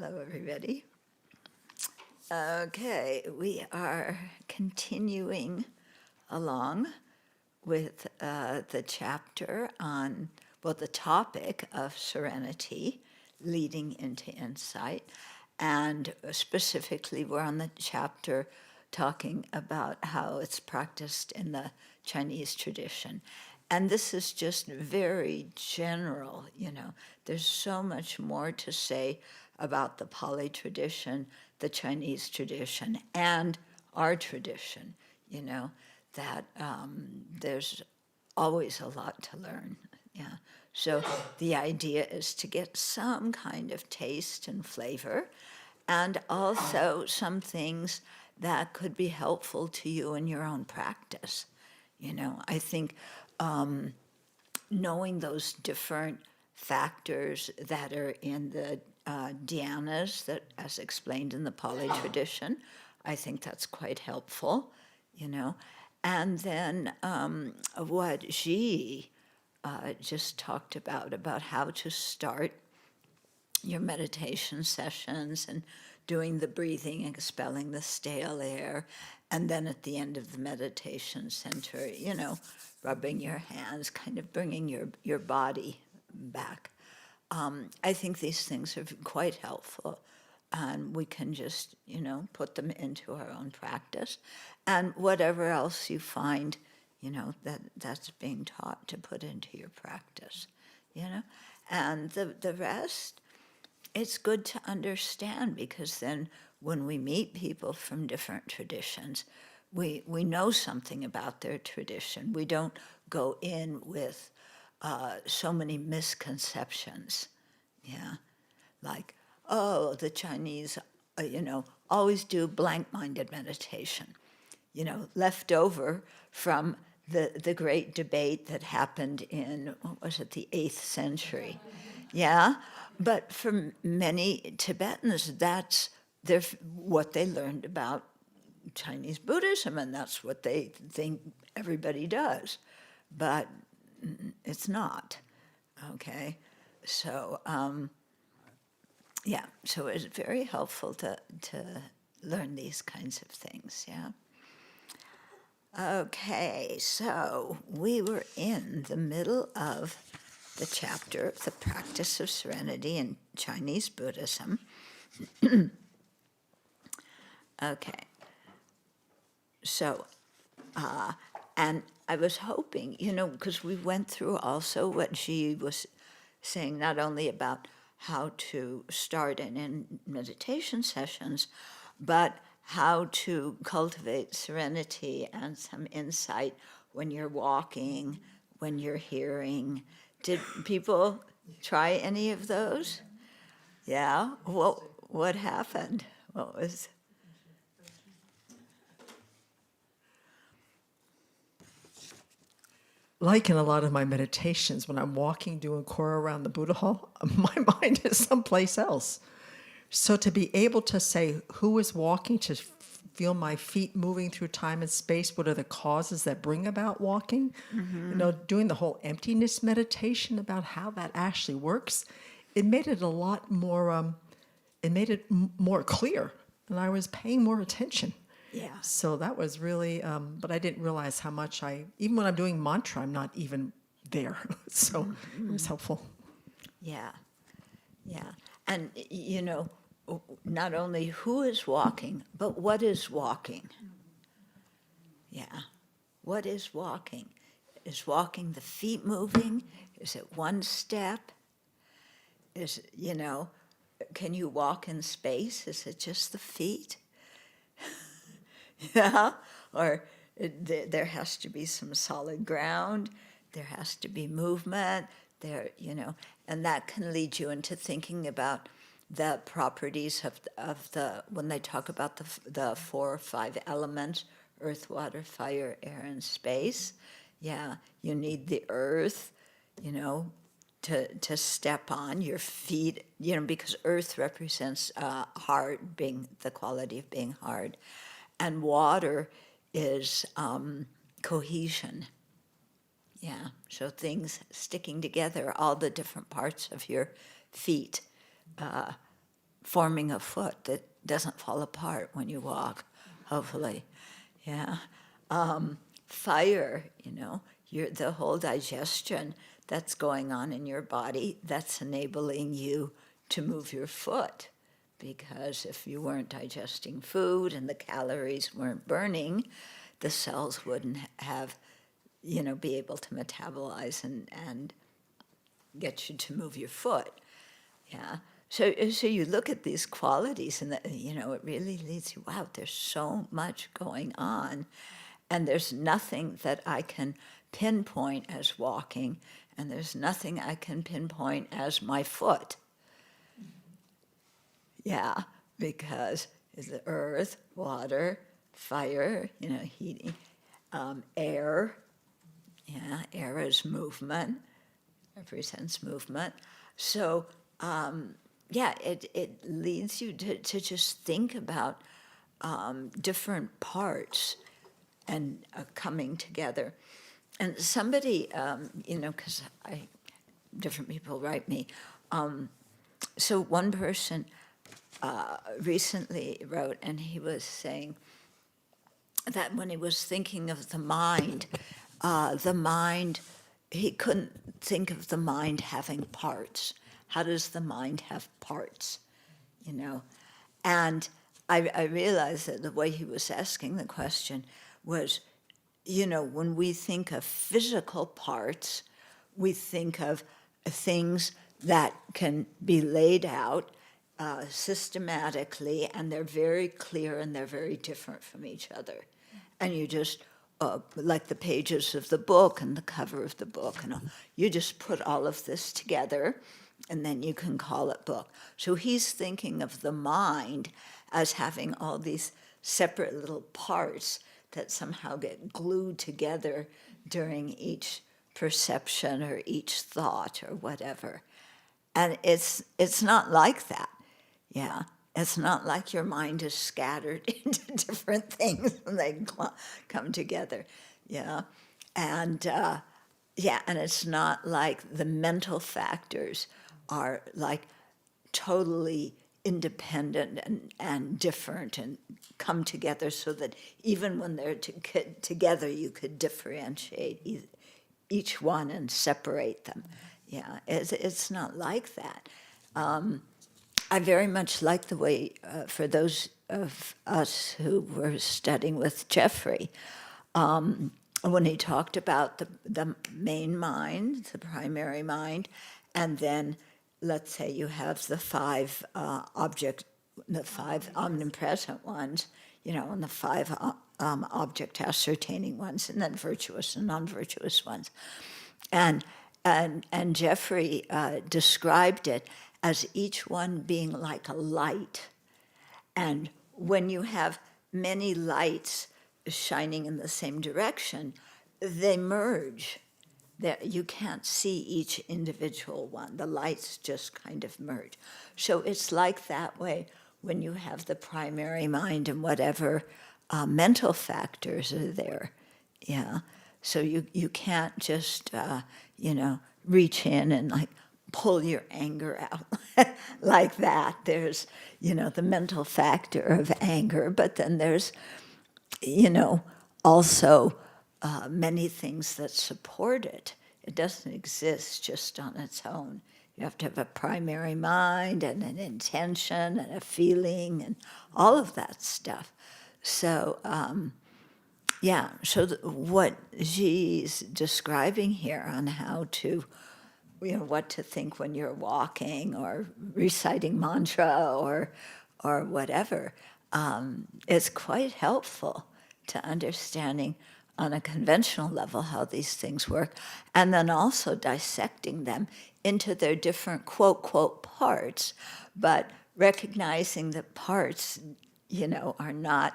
Hello, everybody. Okay, we are continuing along with the chapter on, well, the topic of serenity, leading into insight. And specifically, we're on the chapter talking about how it's practiced in the Chinese tradition. And this is just very general, There's so much more to say about the Pali tradition, the Chinese tradition, and our tradition, that there's always a lot to learn. Yeah. So the idea is to get some kind of taste and flavor, and also some things that could be helpful to you in your own practice. I think knowing those different factors that are in the dhyanas, that as explained in the Pali tradition, I think that's quite helpful, And then what Ji just talked about how to start your meditation sessions and doing the breathing, expelling the stale air, and then at the end of the meditation center, rubbing your hands, kind of bringing your body back. I think these things are quite helpful, and we can just, put them into our own practice. And whatever else you find, that's being taught to put into your practice, And the rest, it's good to understand, because then when we meet people from different traditions, we know something about their tradition. We don't go in with so many misconceptions, like, oh, the Chinese, always do blank-minded meditation, left over from the great debate that happened in, what was it, the 8th century. Yeah, but for many Tibetans, that's what they learned about Chinese Buddhism, and that's what they think everybody does. But it's not, okay? So, so it's very helpful to learn these kinds of things, yeah? Okay, so we were in the middle of the chapter, The Practice of Serenity in Chinese Buddhism. Okay, so, and I was hoping, because we went through also what she was saying, not only about how to start in meditation sessions, but how to cultivate serenity and some insight when you're walking, when you're hearing. Did people try any of those? Yeah? What happened? What was... Like in a lot of my meditations, when I'm walking, doing core around the Buddha hall, my mind is someplace else. So to be able to say who is walking, to feel my feet moving through time and space, what are the causes that bring about walking, doing the whole emptiness meditation about how that actually works, it made it a lot more, more clear, and I was paying more attention. Yeah. So that was really, but I didn't realize how much even when I'm doing mantra, I'm not even there. So it was helpful. Yeah. And, not only who is walking, but what is walking? Yeah. What is walking? Is walking the feet moving? Is it one step? Is, can you walk in space? Is it just the feet? Yeah, or there has to be some solid ground, there has to be movement, and that can lead you into thinking about the properties of the, when they talk about the 4 or 5 elements, earth, water, fire, air, and space. Yeah, you need the earth, to step on your feet, because earth represents hard, being the quality of being hard. And water is cohesion. Yeah, so things sticking together, all the different parts of your feet forming a foot that doesn't fall apart when you walk, hopefully. Yeah. Fire, the whole digestion that's going on in your body, that's enabling you to move your foot. Because if you weren't digesting food and the calories weren't burning, the cells wouldn't have, be able to metabolize and get you to move your foot. Yeah. So you look at these qualities and, it really leads you, wow, there's so much going on. And there's nothing that I can pinpoint as walking, and there's nothing I can pinpoint as my foot. Yeah, because the earth, water, fire, heating, air. Yeah, air is movement, represents movement. So, it leads you to just think about different parts and coming together. And somebody, because different people write me. So one person recently wrote, and he was saying that when he was thinking of the mind, he couldn't think of the mind having parts. How does the mind have parts? And I realized that the way he was asking the question was, when we think of physical parts, we think of things that can be laid out systematically, and they're very clear and they're very different from each other. And you just, like the pages of the book and the cover of the book, you just put all of this together, and then you can call it book. So he's thinking of the mind as having all these separate little parts that somehow get glued together during each perception or each thought or whatever. And it's not like that. Yeah, it's not like your mind is scattered into different things and they come together. Yeah, and and it's not like the mental factors are like totally independent and different and come together, so that even when they're together, you could differentiate each one and separate them. Yeah, it's not like that. I very much like the way, for those of us who were studying with Jeffrey, when he talked about the main mind, the primary mind, and then let's say you have the five the five omnipresent ones, and the five object ascertaining ones, and then virtuous and non-virtuous ones. And Jeffrey described it as each one being like a light. And when you have many lights shining in the same direction, they merge. You can't see each individual one. The lights just kind of merge. So it's like that way when you have the primary mind and whatever mental factors are there. Yeah. So you can't just, reach in and like pull your anger out like that. There's, the mental factor of anger, but then there's, also many things that support it. It doesn't exist just on its own. You have to have a primary mind and an intention and a feeling and all of that stuff. So, so what she's describing here on how to, what to think when you're walking or reciting mantra or whatever, is quite helpful to understanding on a conventional level how these things work, and then also dissecting them into their different quote parts, but recognizing that parts, are not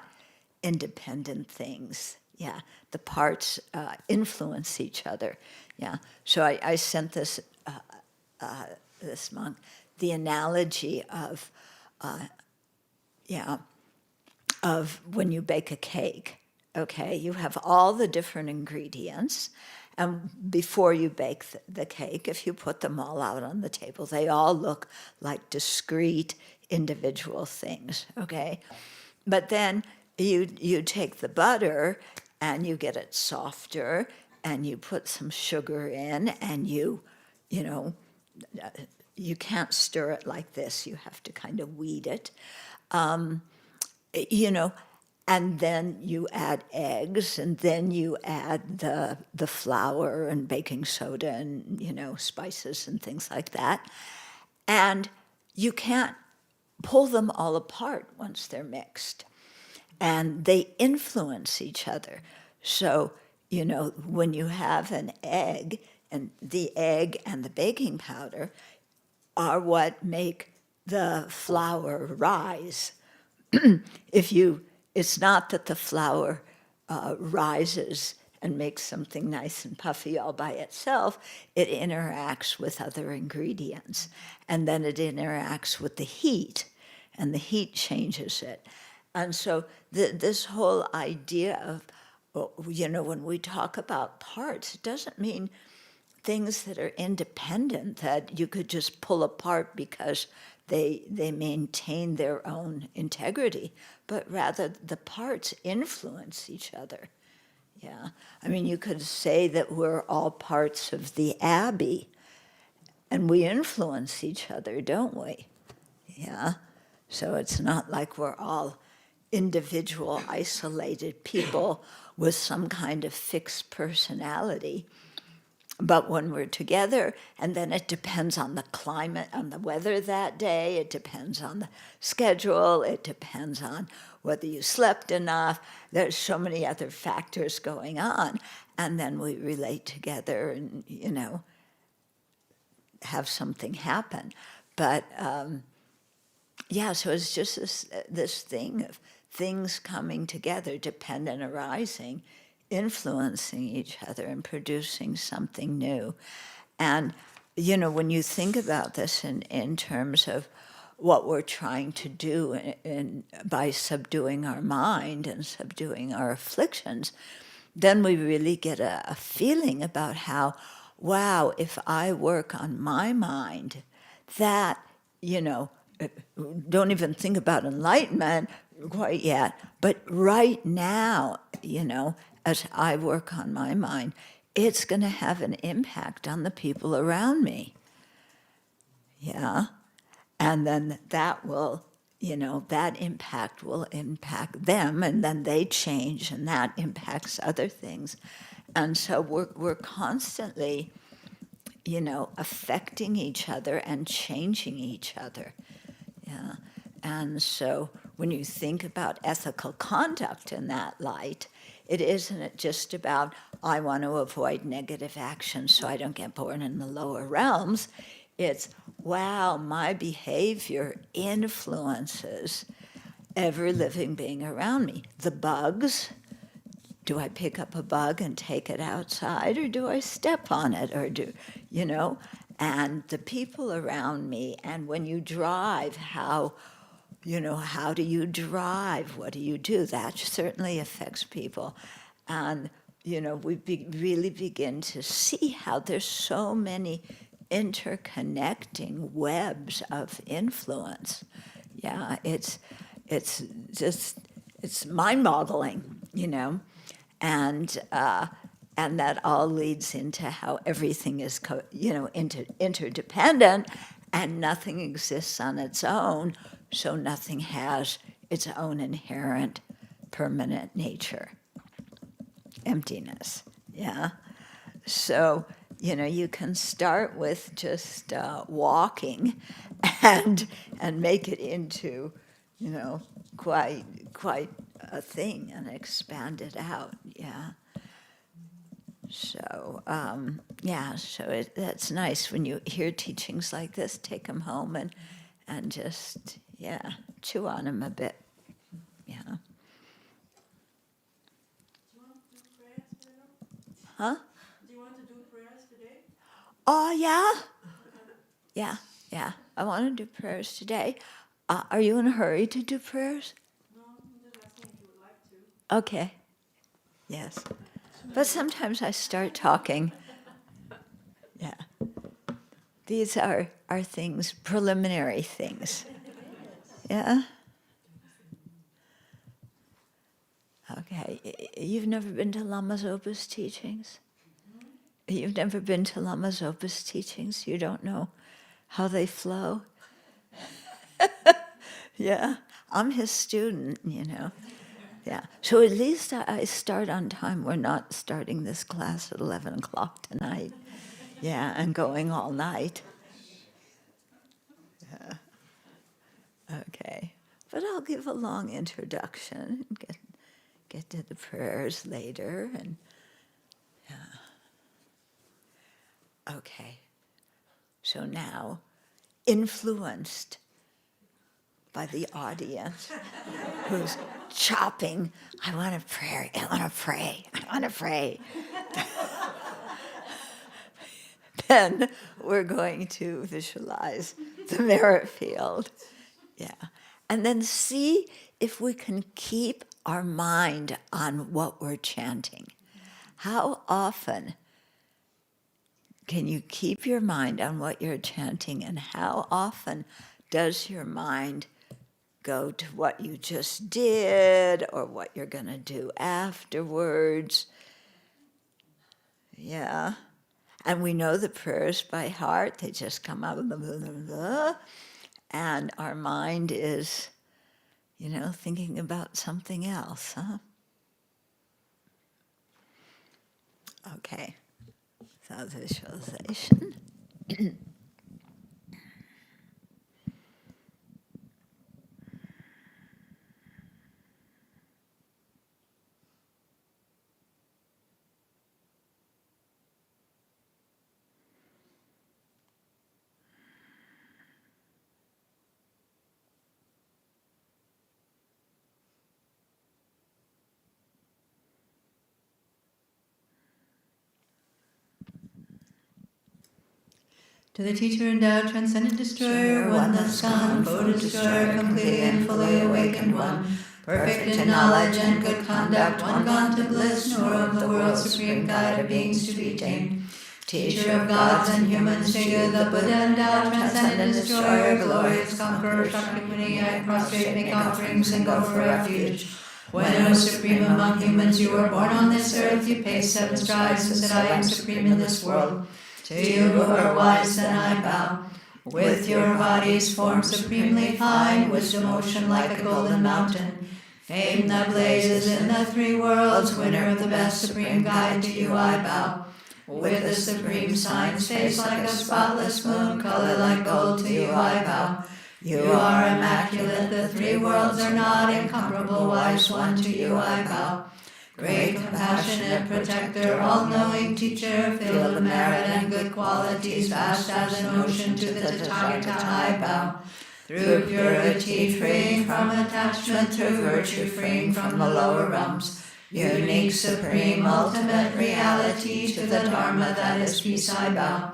independent things. Yeah, the parts influence each other. Yeah, so I sent this this monk the analogy of of when you bake a cake. Okay, you have all the different ingredients, And before you bake the cake, if you put them all out on the table, they all look like discrete individual things, okay? But then you take the butter and you get it softer, and you put some sugar in, and you know, you can't stir it like this. You have to kind of weed it, you know, and then you add eggs, and then you add the flour and baking soda and, you know, spices and things like that. And you can't pull them all apart once they're mixed. And they influence each other. So, you know, when you have an egg, and the egg and the baking powder are what make the flour rise. It's not that the flour rises and makes something nice and puffy all by itself. It interacts with other ingredients, and then it interacts with the heat, and the heat changes it. And so this whole idea of, you know, when we talk about parts, it doesn't mean things that are independent that you could just pull apart because they maintain their own integrity, but rather the parts influence each other. Yeah, I mean, you could say that we're all parts of the Abbey, and we influence each other, don't we? Yeah, so it's not like we're all individual, isolated people with some kind of fixed personality. But when we're together, and then it depends on the climate, on the weather that day, it depends on the schedule, it depends on whether you slept enough. There's so many other factors going on. And then we relate together and, you know, have something happen. But yeah, so it's just this thing of things coming together, dependent arising, influencing each other and producing something new. And, you know, when you think about this in terms of what we're trying to do by subduing our mind and subduing our afflictions, then we really get a feeling about how, wow, if I work on my mind, that, you know, don't even think about enlightenment quite yet, but right now, you know, as I work on my mind, it's going to have an impact on the people around me. Yeah. And then that will, you know, that impact will impact them, and then they change, and that impacts other things. And so we're constantly, you know, affecting each other and changing each other. Yeah. And so when you think about ethical conduct in that light, it isn't just about, I want to avoid negative action so I don't get born in the lower realms. It's, wow, my behavior influences every living being around me. The bugs, do I pick up a bug and take it outside, or do I step on it, or do, you know? And the people around me, and when you drive, how, you know, how do you drive? What do you do? That certainly affects people. And, you know, we really begin to see how there's so many interconnecting webs of influence. Yeah, it's just, it's mind-boggling, you know? And that all leads into how everything is, interdependent, and nothing exists on its own, so nothing has its own inherent permanent nature. Emptiness, yeah? So, you know, you can start with just walking and make it into, you know, quite a thing, and expand it out, yeah? So, so that's nice when you hear teachings like this, take them home and just, chew on them a bit, yeah. Do you want to do prayers, Venerable? Huh? Do you want to do prayers today? Oh, yeah? Yeah, I want to do prayers today. Are you in a hurry to do prayers? No, I'm just asking if you would like to. Okay, yes. But sometimes I start talking. Yeah. These are things, preliminary things. Yeah? Okay. You've never been to Lama Zopa's teachings? You've never been to Lama Zopa's teachings? You don't know how they flow? Yeah. I'm his student, you know. Yeah. So at least I start on time. We're not starting this class at 11 o'clock tonight. Yeah, and going all night. Yeah. Okay. But I'll give a long introduction and get to the prayers later. And yeah. Okay. So now, influenced by the audience who's chopping, I want to pray, I want to pray, I want to pray. Then we're going to visualize the mirror field. Yeah. And then see if we can keep our mind on what we're chanting. How often can you keep your mind on what you're chanting, and how often does your mind go to what you just did or what you're going to do afterwards? Yeah. And we know the prayers by heart. They just come out of the blah, blah, blah, and our mind is, thinking about something else, huh? Okay. So visualization. To the teacher endowed, transcendent destroyer, one that's gone, foe destroyer, completely and fully awakened one, perfect in knowledge and good conduct, one gone to bliss, nor of the world supreme guide of beings to be tamed. Teacher of gods and humans, figure the Buddha endowed, transcendent destroyer, glorious conqueror, Shakyamuni, I prostrate, make offerings, and go for refuge. When, O supreme among humans, you were born on this earth, you paced 7 strides and said, I am supreme in this world. To you who are wise, then I bow. With your bodies formed supremely fine, wisdom ocean like a golden mountain, fame that blazes in the 3 worlds, winner of the best supreme guide, to you I bow. With the supreme signs, face like a spotless moon, color like gold, to you I bow. You are immaculate, the 3 worlds are not incomparable, wise one, to you I bow. Great, compassionate protector, all-knowing teacher, filled of merit and good qualities, vast as an ocean, to the Tathagata I bow. Through purity, freeing from attachment, through virtue, freeing from the lower realms, unique, supreme, ultimate reality, to the Dharma that is peace I bow.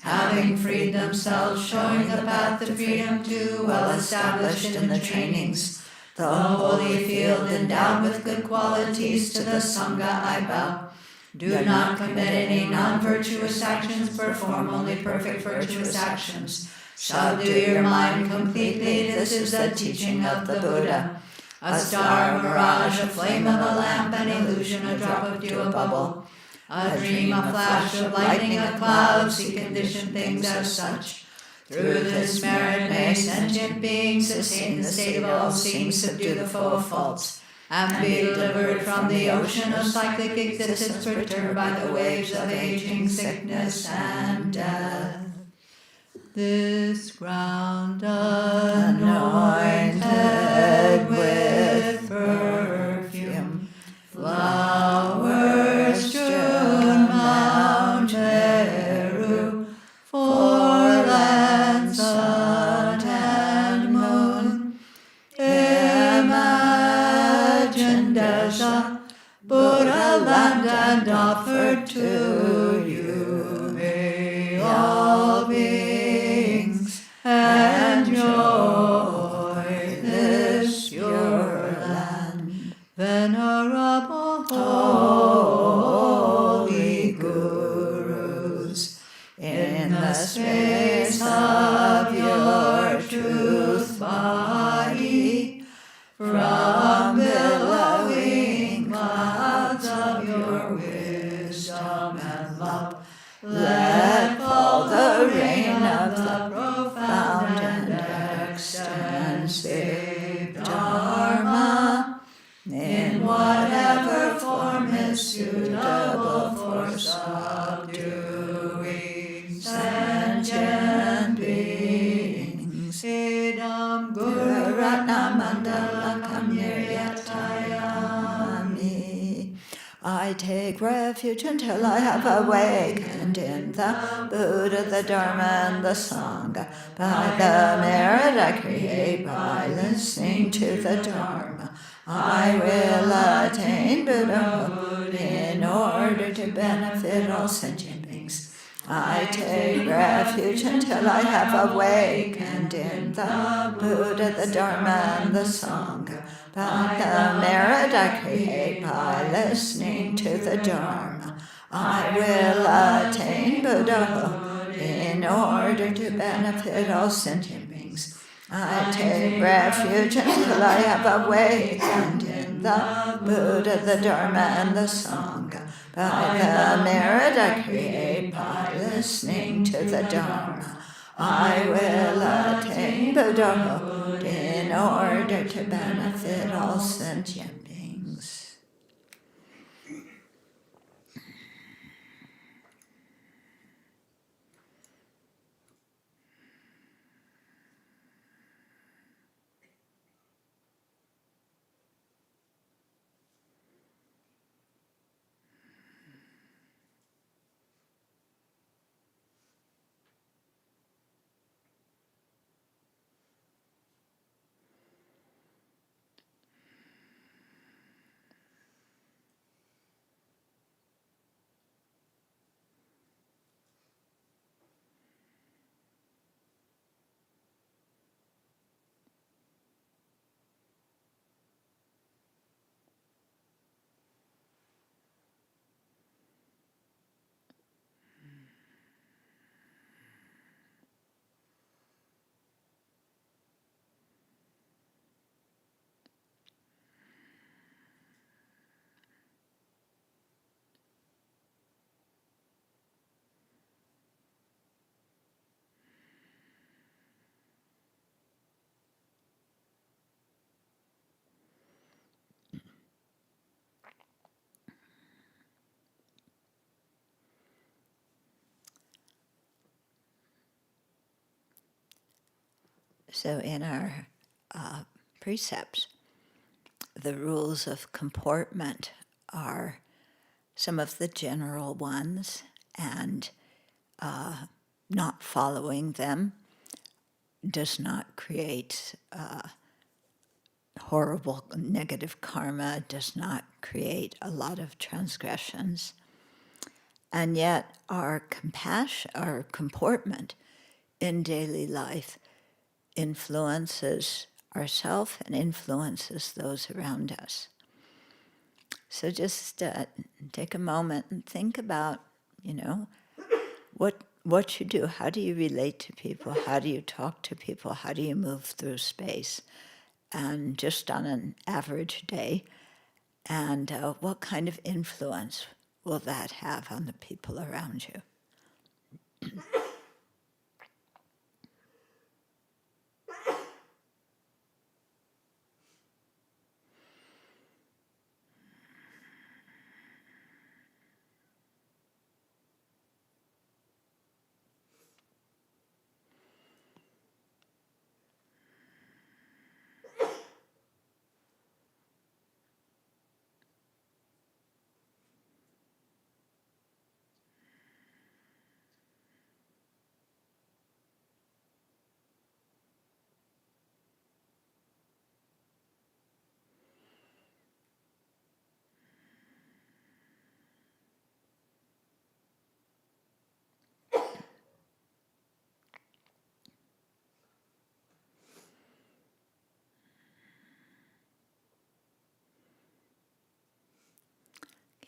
Having freed themselves, showing the path to freedom too, well established in the trainings, the holy field endowed with good qualities, to the Sangha I bow. Do not commit any non-virtuous actions, perform only perfect virtuous actions. Subdue your mind completely, this is the teaching of the Buddha. A star, a mirage, a flame of a lamp, an illusion, a drop of dew, a bubble. A dream, a flash of lightning, a cloud, see conditioned things as such. Through this merit may sentient beings attain the state of all-seeing, subdue the foe of faults, and be delivered from the ocean of cyclic existence, perturbed by the waves of aging, sickness, and death. This ground anointed with perfume, flowers strewn Mount Meru, 4 lands, sun and moon, imagined as a Buddha land and offered to you. May all beings enjoy this pure land. Venerable and save Dharma in whatever form is suitable for subduing sentient beings. Idam Guru Guru Ratna Mandala Mandalakam Niryatayami. I take refuge until I have awakened in the Buddha, the Dharma, and the Sangha. By the merit I create by listening to the Dharma, I will attain Buddhahood in order to benefit all sentient beings. I take refuge until I have awakened in the Buddha, the Dharma, and the Sangha. By the merit I create by listening to the Dharma, I will attain Buddhahood in order to benefit all sentient beings. I take refuge until I have awakened in the Buddha, the Dharma, and the Sangha. By the merit I create by listening to the Dharma, I will attain Buddhahood in order to benefit all sentient beings. So in our precepts, the rules of comportment are some of the general ones, and not following them does not create horrible negative karma, does not create a lot of transgressions. And yet our compassion, our comportment in daily life influences ourselves and influences those around us. So just take a moment and think about, what you do. How do you relate to people? How do you talk to people? How do you move through space? And just on an average day, and what kind of influence will that have on the people around you?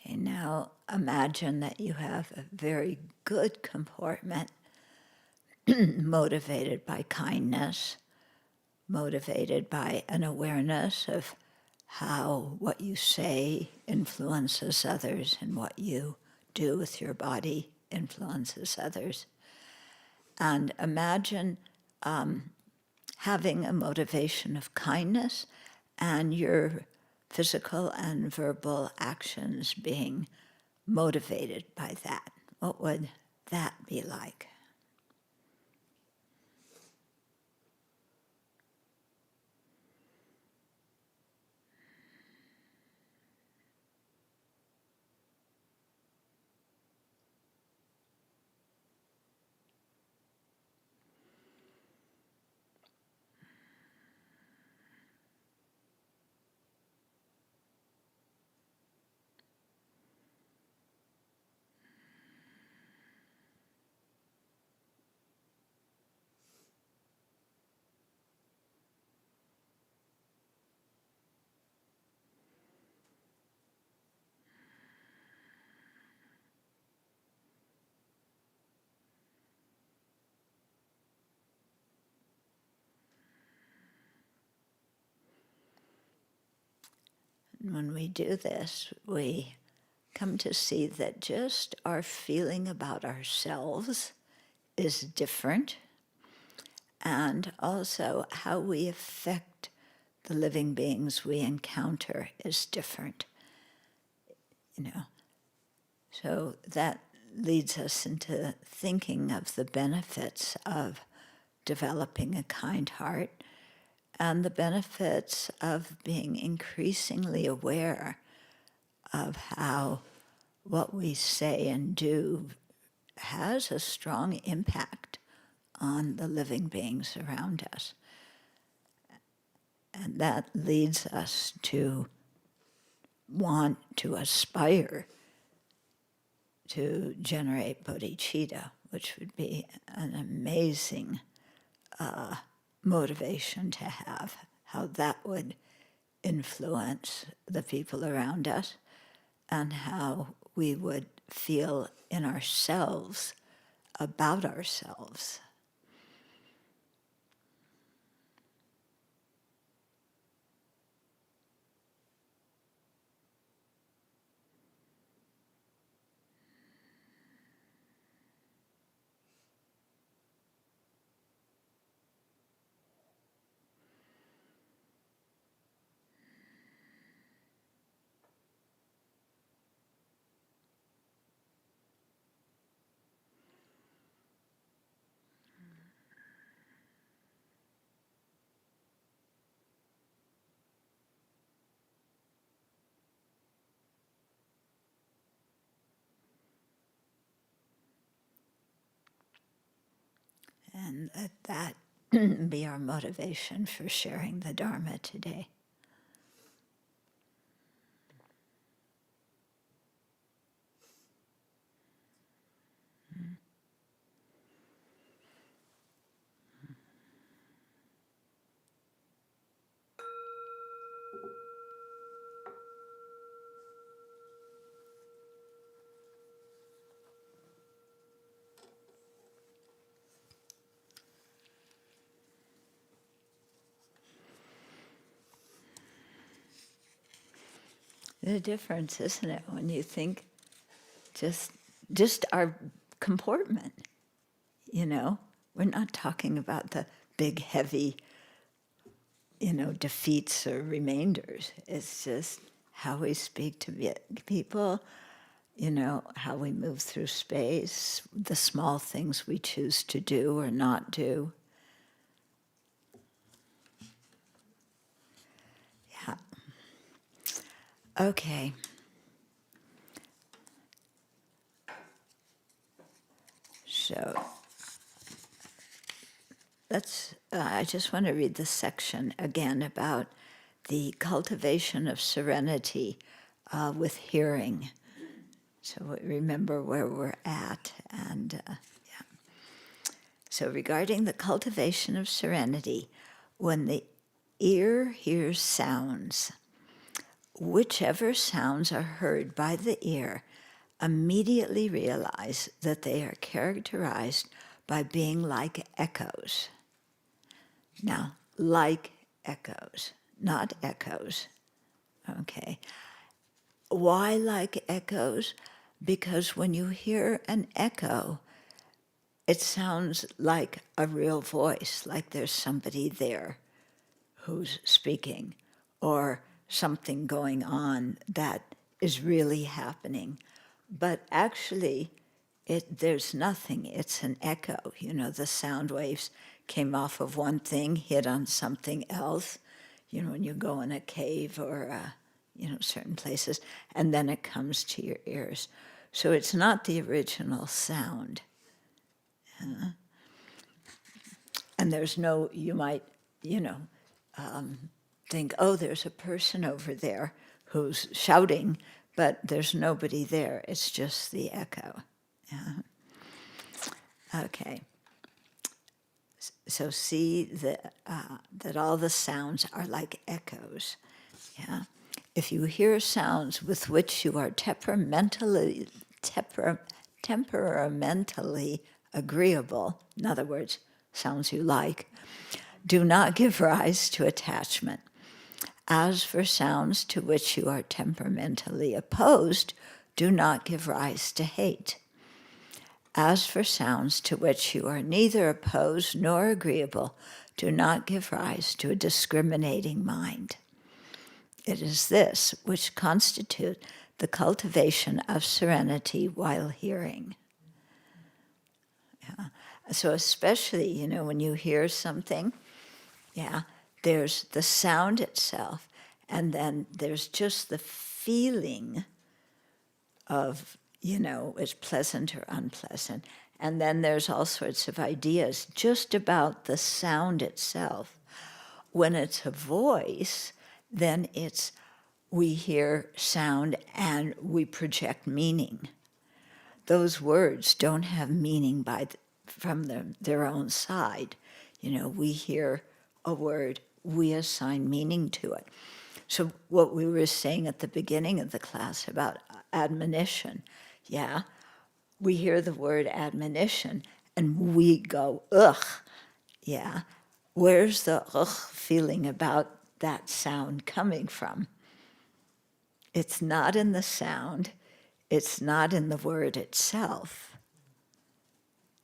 Okay, now imagine that you have a very good comportment, motivated by kindness, motivated by an awareness of how what you say influences others and what you do with your body influences others. And imagine having a motivation of kindness and your physical and verbal actions being motivated by that. What would that be like? When we do this, we come to see that just our feeling about ourselves is different, and also how we affect the living beings we encounter is different. So that leads us into thinking of the benefits of developing a kind heart and the benefits of being increasingly aware of how what we say and do has a strong impact on the living beings around us. And that leads us to want to aspire to generate bodhicitta, which would be an amazing motivation to have, how that would influence the people around us and how we would feel in ourselves about ourselves. And let that be our motivation for sharing the Dharma today. The difference, isn't it, when you think just our comportment, We're not talking about the big, heavy, defeats or remainders. It's just how we speak to people, how we move through space, the small things we choose to do or not do. Yeah. Okay. So I just want to read the section again about the cultivation of serenity with hearing. So remember where we're at. And So regarding the cultivation of serenity, when the ear hears sounds, whichever sounds are heard by the ear, immediately realize that they are characterized by being like echoes. Now, like echoes, not echoes. Okay. Why like echoes? Because when you hear an echo, it sounds like a real voice, like there's somebody there who's speaking, or something going on that is really happening. But actually, there's nothing. It's an echo. The sound waves came off of one thing, hit on something else, when you go in a cave or, certain places, and then it comes to your ears. So it's not the original sound. And there's no, you might, think, oh, there's a person over there who's shouting, but there's nobody there. It's just the echo. Yeah. Okay. So see that all the sounds are like echoes. Yeah. If you hear sounds with which you are temperamentally agreeable, in other words, sounds you like, do not give rise to attachment. As for sounds to which you are temperamentally opposed, do not give rise to hate. As for sounds to which you are neither opposed nor agreeable, do not give rise to a discriminating mind. It is this which constitutes the cultivation of serenity while hearing. Yeah. So especially, when you hear something, there's the sound itself, and then there's just the feeling of, it's pleasant or unpleasant. And then there's all sorts of ideas just about the sound itself. When it's a voice, then we hear sound and we project meaning. Those words don't have meaning from their own side. We hear a word, we assign meaning to it. So what we were saying at the beginning of the class about admonition, we hear the word admonition and we go, ugh, where's the ugh feeling about that sound coming from? It's not in the sound, it's not in the word itself.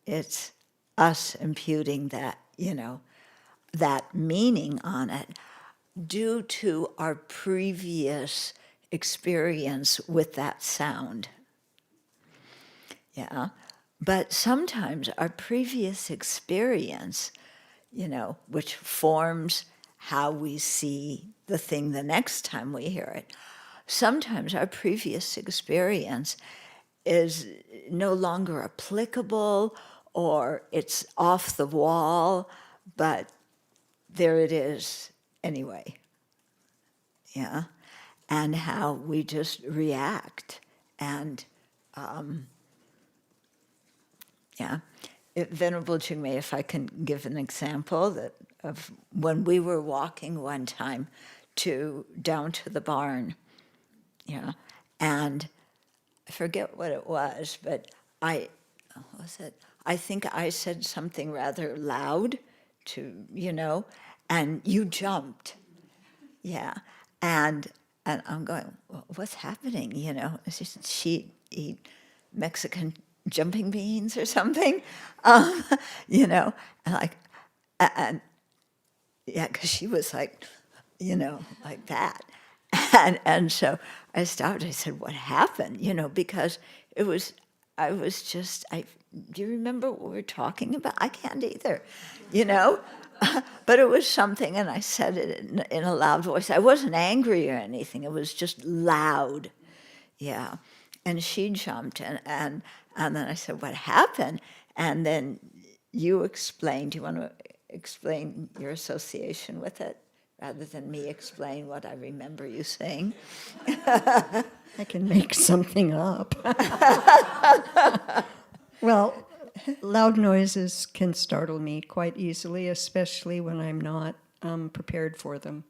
It's us imputing that, that meaning on it due to our previous experience with that sound. But sometimes our previous experience, which forms how we see the thing the next time we hear it, sometimes our previous experience is no longer applicable, or it's off the wall, but there it is anyway. And how we just react. And Venerable Jigme, if I can give an example of when we were walking one time down to the barn, and I forget what it was, but I think I said something rather loud and you jumped. And I'm going, well, what's happening? Did she eat Mexican jumping beans or something? Because she was like, like that. And so I stopped. I said, what happened? Because do you remember what we were talking about? I can't either, But it was something, and I said it in a loud voice. I wasn't angry or anything. It was just loud. And she jumped, and then I said, what happened? And then you explained. Do you want to explain your association with it, rather than me explain what I remember you saying? I can make something up. Well, loud noises can startle me quite easily, especially when I'm not prepared for them.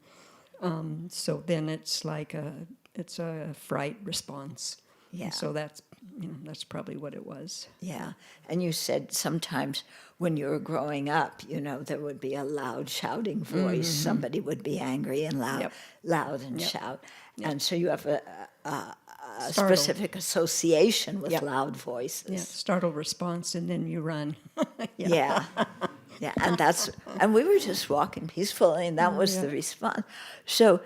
So then it's like it's a fright response. Yeah. And so that's probably what it was. Yeah. And you said sometimes when you were growing up, there would be a loud shouting voice. Somebody would be angry and loud, Yep. loud and Yep. shout. Yep. And so you have a Startle. specific association with Yep. loud voices. Yeah, startle response, and then you run. Yeah. Yeah. And we were just walking peacefully, and that was the response. So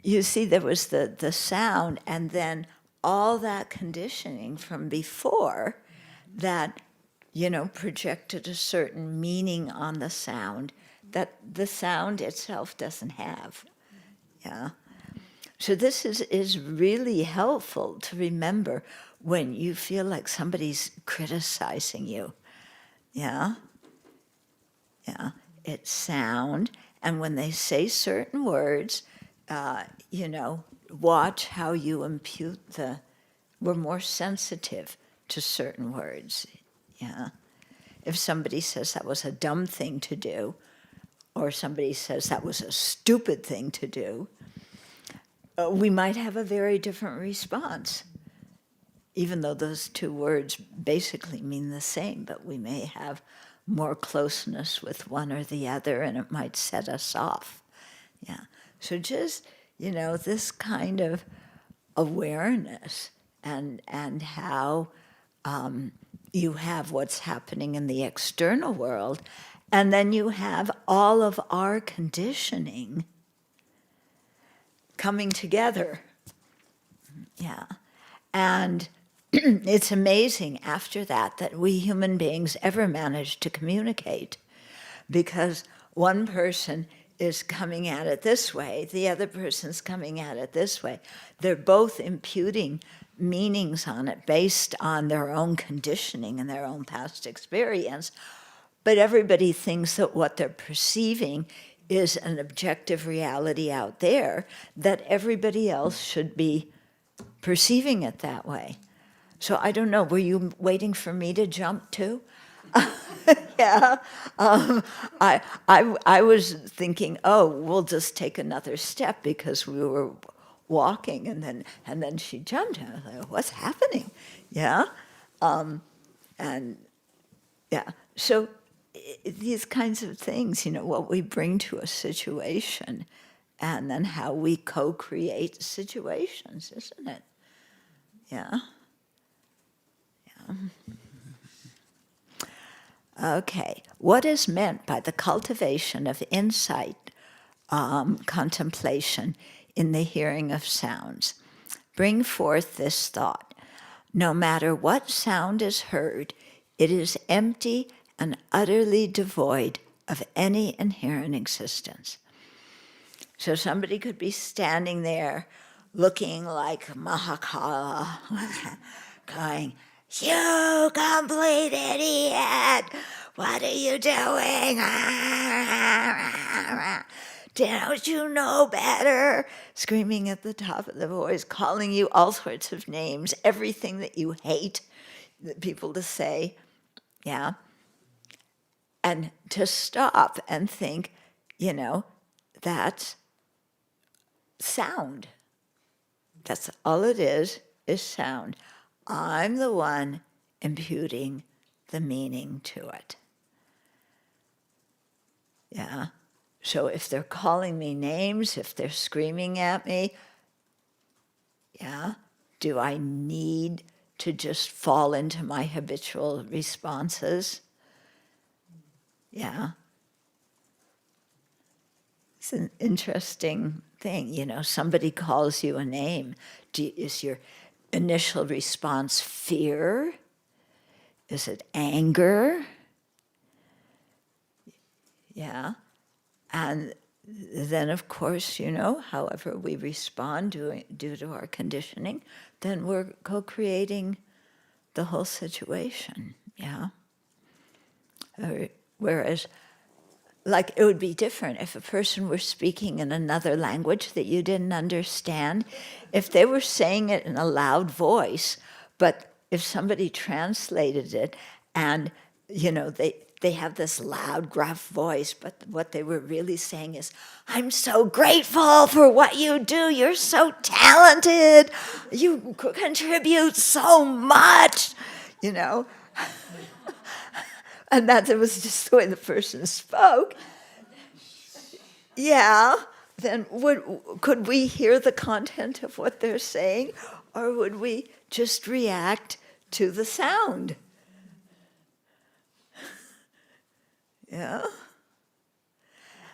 you see, there was the sound, and then all that conditioning from before that, projected a certain meaning on the sound that the sound itself doesn't have. Yeah. So this is really helpful to remember when you feel like somebody's criticizing you. Yeah. Yeah. It's sound. And when they say certain words, watch how you impute we're more sensitive to certain words. Yeah. If somebody says that was a dumb thing to do, or somebody says that was a stupid thing to do, we might have a very different response, even though those two words basically mean the same, but we may have more closeness with one or the other, and it might set us off. Yeah. So just, this kind of awareness and how you have what's happening in the external world, and then you have all of our conditioning coming together. Yeah. And it's amazing after that we human beings ever manage to communicate, because one person is coming at it this way, the other person's coming at it this way. They're both imputing meanings on it based on their own conditioning and their own past experience, but everybody thinks that what they're perceiving is an objective reality out there, that everybody else should be perceiving it that way. So I don't know, were you waiting for me to jump too? Yeah. I was thinking, we'll just take another step because we were walking, and then she jumped. And I was like, what's happening? Yeah. And yeah. So these kinds of things, what we bring to a situation, and then how we co-create situations, isn't it? Yeah. Yeah. Okay. What is meant by the cultivation of insight, contemplation in the hearing of sounds? Bring forth this thought. No matter what sound is heard, it is empty and utterly devoid of any inherent existence. So somebody could be standing there looking like Mahakala, going, "You complete idiot! What are you doing? Don't you know better?" Screaming at the top of the voice, calling you all sorts of names, everything that you hate people to say. Yeah. And to stop and think, that's sound. That's all it is sound. I'm the one imputing the meaning to it. Yeah. So if they're calling me names, if they're screaming at me, yeah, do I need to just fall into my habitual responses? Yeah. It's an interesting thing, somebody calls you a name. Is your initial response fear? Is it anger? Yeah. And then, of course, however we respond due to our conditioning, then we're co-creating the whole situation. Yeah. Whereas, it would be different if a person were speaking in another language that you didn't understand. If they were saying it in a loud voice, but if somebody translated it and, they they have this loud, gruff voice, but what they were really saying is, I'm so grateful for what you do. You're so talented. You contribute so much, you know. And that was just the way the person spoke. Yeah, then could we hear the content of what they're saying, or would we just react to the sound? Yeah,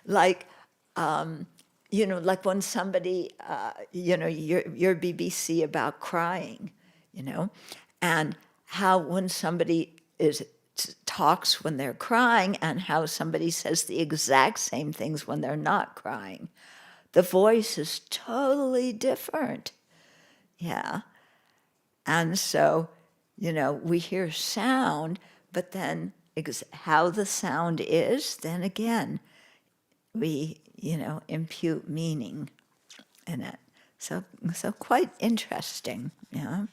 like like when somebody, your BBC about crying, and how when somebody talks when they're crying and how somebody says the exact same things when they're not crying, the voice is totally different. Yeah, and so we hear sound, but then how the sound is, then again, we, impute meaning in it. So quite interesting, yeah.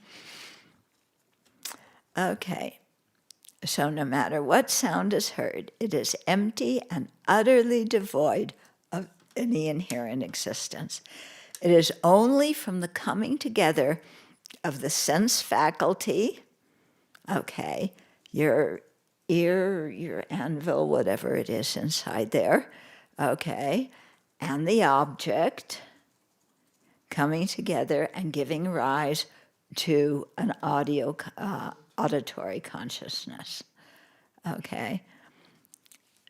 Okay, so no matter what sound is heard, it is empty and utterly devoid of any inherent existence. It is only from the coming together of the sense faculty, okay, your ear, your anvil, whatever it is inside there, okay, and the object coming together and giving rise to an auditory consciousness, okay?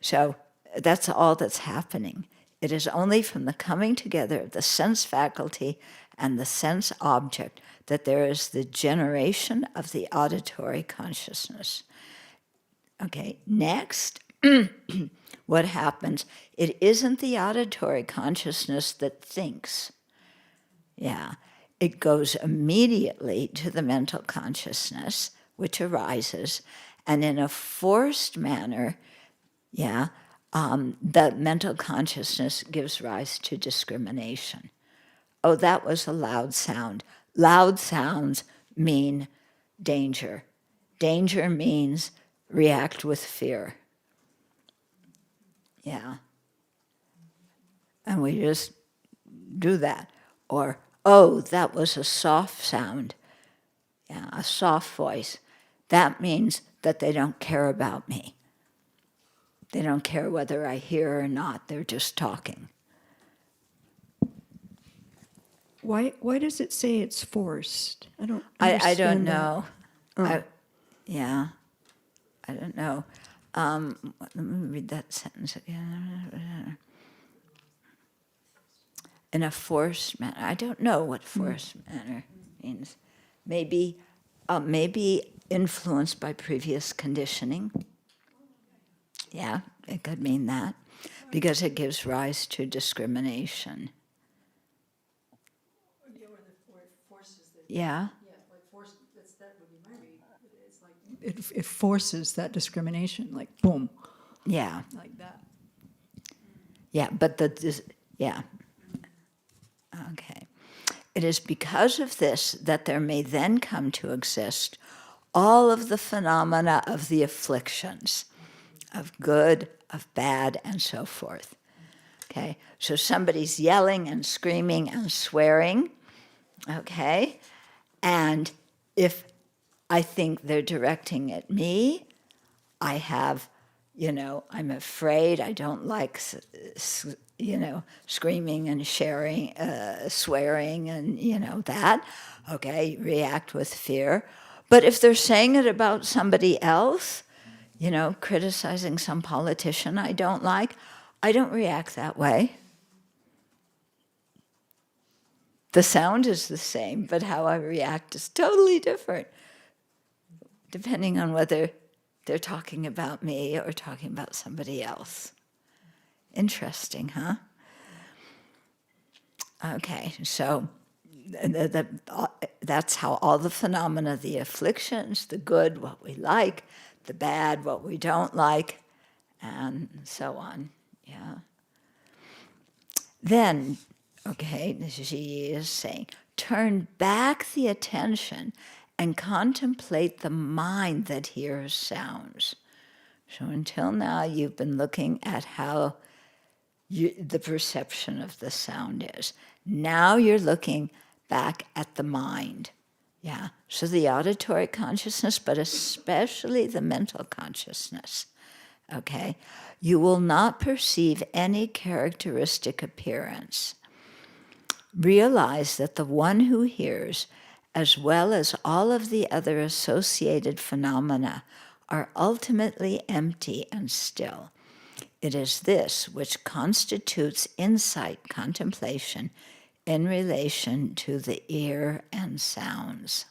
So that's all that's happening. It is only from the coming together of the sense faculty and the sense object that there is the generation of the auditory consciousness. Okay, next, what happens? It isn't the auditory consciousness that thinks. Yeah, it goes immediately to the mental consciousness, which arises, and in a forced manner, the mental consciousness gives rise to discrimination. Oh, that was a loud sound. Loud sounds mean danger. Danger means react with fear. Yeah. And we just do that. Or, oh, that was a soft sound. Yeah, a soft voice. That means that they don't care about me. They don't care whether I hear or not. They're just talking. Why does it say it's forced? I don't I understand don't that. know. Oh. I don't know. Let me read that sentence again. In a forced manner. I don't know what forced manner means. Maybe influenced by previous conditioning. Yeah, it could mean that, because it gives rise to discrimination. Yeah. It forces that discrimination, like boom, Yeah. like that. Yeah, but okay. It is because of this that there may then come to exist all of the phenomena of the afflictions, of good, of bad, and so forth. Okay, so somebody's yelling and screaming and swearing, okay, and if I think they're directing at me, I have, I'm afraid, I don't like, screaming and swearing and, that. Okay, react with fear. But if they're saying it about somebody else, criticizing some politician I don't like, I don't react that way. The sound is the same, but how I react is totally different, depending on whether they're talking about me or talking about somebody else. Interesting, huh? Okay, so that's how all the phenomena, the afflictions, the good, what we like, the bad, what we don't like, and so on, yeah. Then, okay, she is saying, turn back the attention and contemplate the mind that hears sounds. So until now, you've been looking at how the perception of the sound is. Now you're looking back at the mind. Yeah, so the auditory consciousness, but especially the mental consciousness, okay? You will not perceive any characteristic appearance. Realize that the one who hears, as well as all of the other associated phenomena, are ultimately empty and still. It is this which constitutes insight contemplation in relation to the ear and sounds.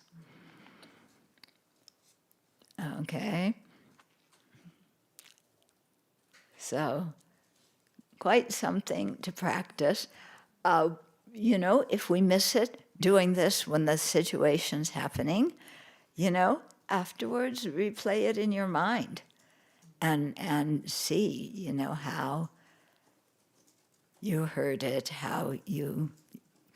Okay? So, quite something to practice. If we miss it, doing this when the situation's happening, afterwards replay it in your mind and see, how you heard it, how you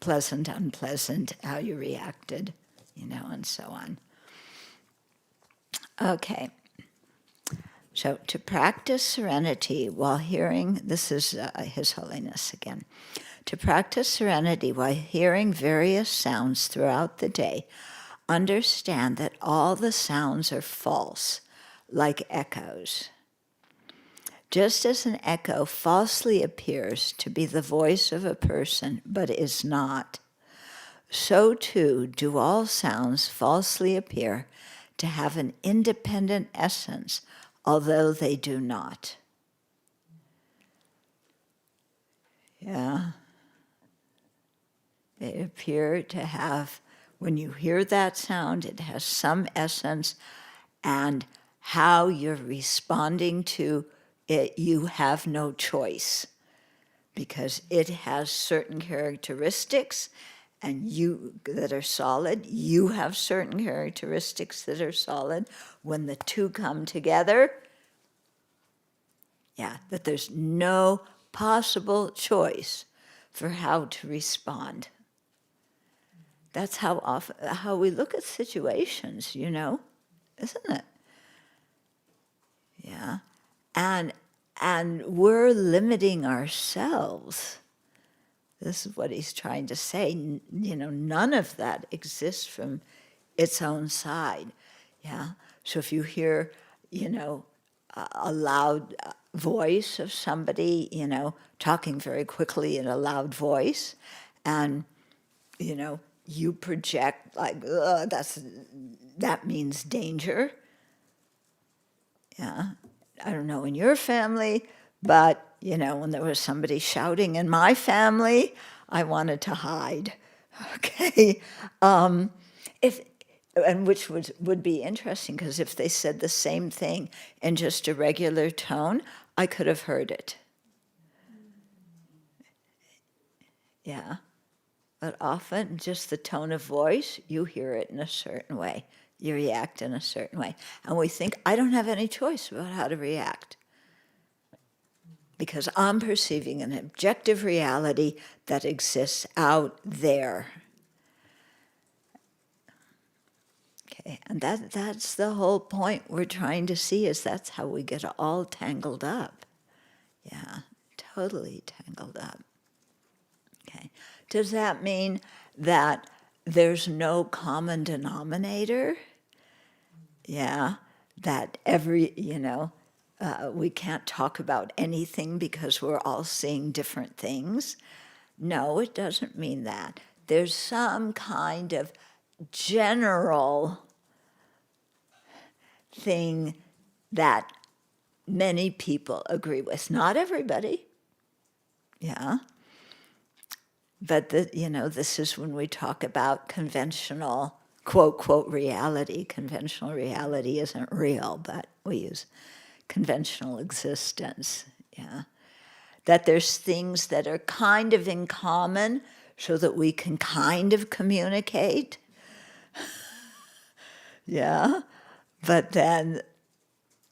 pleasant, unpleasant, how you reacted, and so on. Okay. So to practice serenity while hearing, this is His Holiness again. To practice serenity while hearing various sounds throughout the day, understand that all the sounds are false, like echoes. Just as an echo falsely appears to be the voice of a person but is not, so too do all sounds falsely appear to have an independent essence, although they do not. Yeah. They appear to have, when you hear that sound, it has some essence, and how you're responding to it, you have no choice, because it has certain characteristics and that are solid. You have certain characteristics that are solid. When the two come together, that there's no possible choice for how to respond. That's how we look at situations, isn't it? Yeah. And we're limiting ourselves. This is what he's trying to say. None of that exists from its own side. Yeah. So if you hear, a loud voice of somebody, talking very quickly in a loud voice, and, you project like, that means danger. Yeah. I don't know in your family, but, when there was somebody shouting in my family, I wanted to hide, okay? Which would be interesting, because if they said the same thing in just a regular tone, I could have heard it. Yeah. But often, just the tone of voice, you hear it in a certain way. You react in a certain way. And we think, I don't have any choice about how to react, because I'm perceiving an objective reality that exists out there. Okay, and that's the whole point we're trying to see, is that's how we get all tangled up. Yeah, totally tangled up. Okay, does that mean that there's no common denominator? Yeah, that we can't talk about anything because we're all seeing different things? No, it doesn't mean that. There's some kind of general thing that many people agree with. Not everybody. Yeah. But this is when we talk about conventional, quote, quote, reality. Conventional reality isn't real, but we use conventional existence, yeah. That there's things that are kind of in common so that we can kind of communicate. Yeah. But then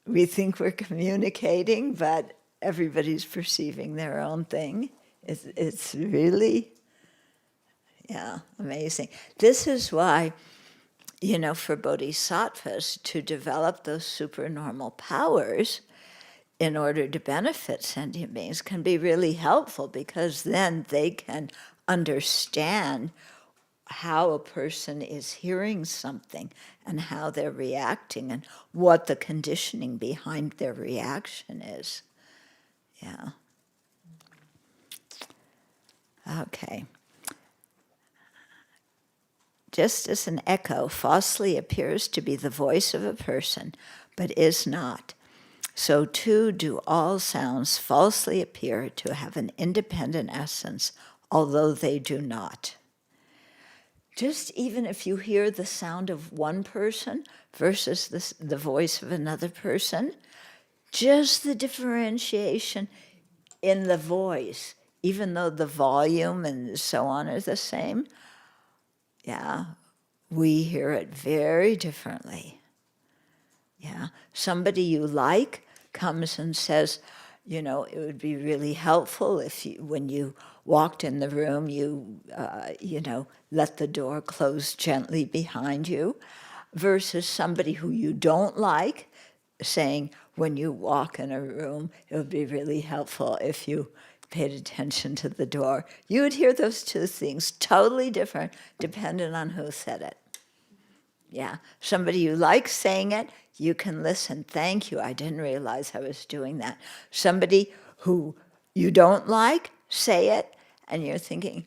we think we're communicating, but everybody's perceiving their own thing. It's really, amazing. This is why, for bodhisattvas to develop those supernormal powers, in order to benefit sentient beings, can be really helpful, because then they can understand how a person is hearing something and how they're reacting and what the conditioning behind their reaction is. Yeah. Okay. Just as an echo falsely appears to be the voice of a person, but is not, so too do all sounds falsely appear to have an independent essence, although they do not. Just even if you hear the sound of one person versus the voice of another person, just the differentiation in the voice, even though the volume and so on are the same, yeah, we hear it very differently. Yeah, somebody you like comes and says, you know, it would be really helpful if you, when you walked in the room, you let the door close gently behind you, versus somebody who you don't like saying, when you walk in a room, it would be really helpful if you paid attention to the door. You would hear those two things totally different depending on who said it. Yeah, somebody you like saying it, you can listen. Thank you, I didn't realize I was doing that. Somebody who you don't like, say it, and you're thinking,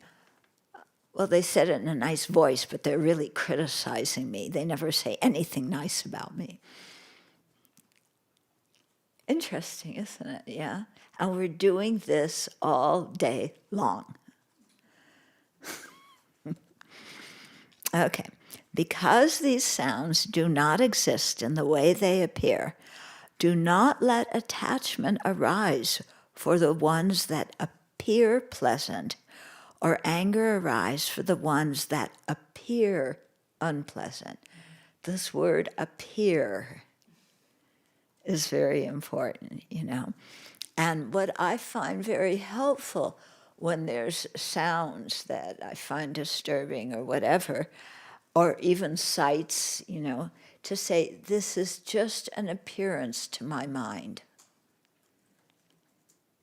well, they said it in a nice voice, but they're really criticizing me. They never say anything nice about me. Interesting, isn't it? Yeah. And we're doing this all day long. Okay. Because these sounds do not exist in the way they appear, do not let attachment arise for the ones that appear pleasant, or anger arise for the ones that appear unpleasant. This word appear is very important, you know. And what I find very helpful when there's sounds that I find disturbing or whatever, or even sights, you know, to say, this is just an appearance to my mind.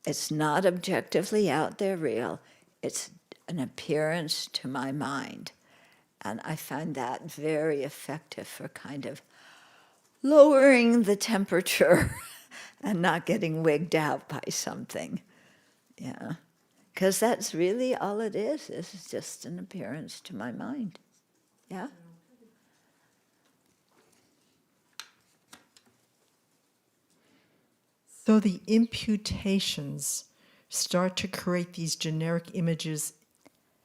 It's not objectively out there real. It's an appearance to my mind. And I find that very effective for kind of lowering the temperature and not getting wigged out by something. Yeah. Because that's really all it is. It's just an appearance to my mind. Yeah? So the imputations start to create these generic images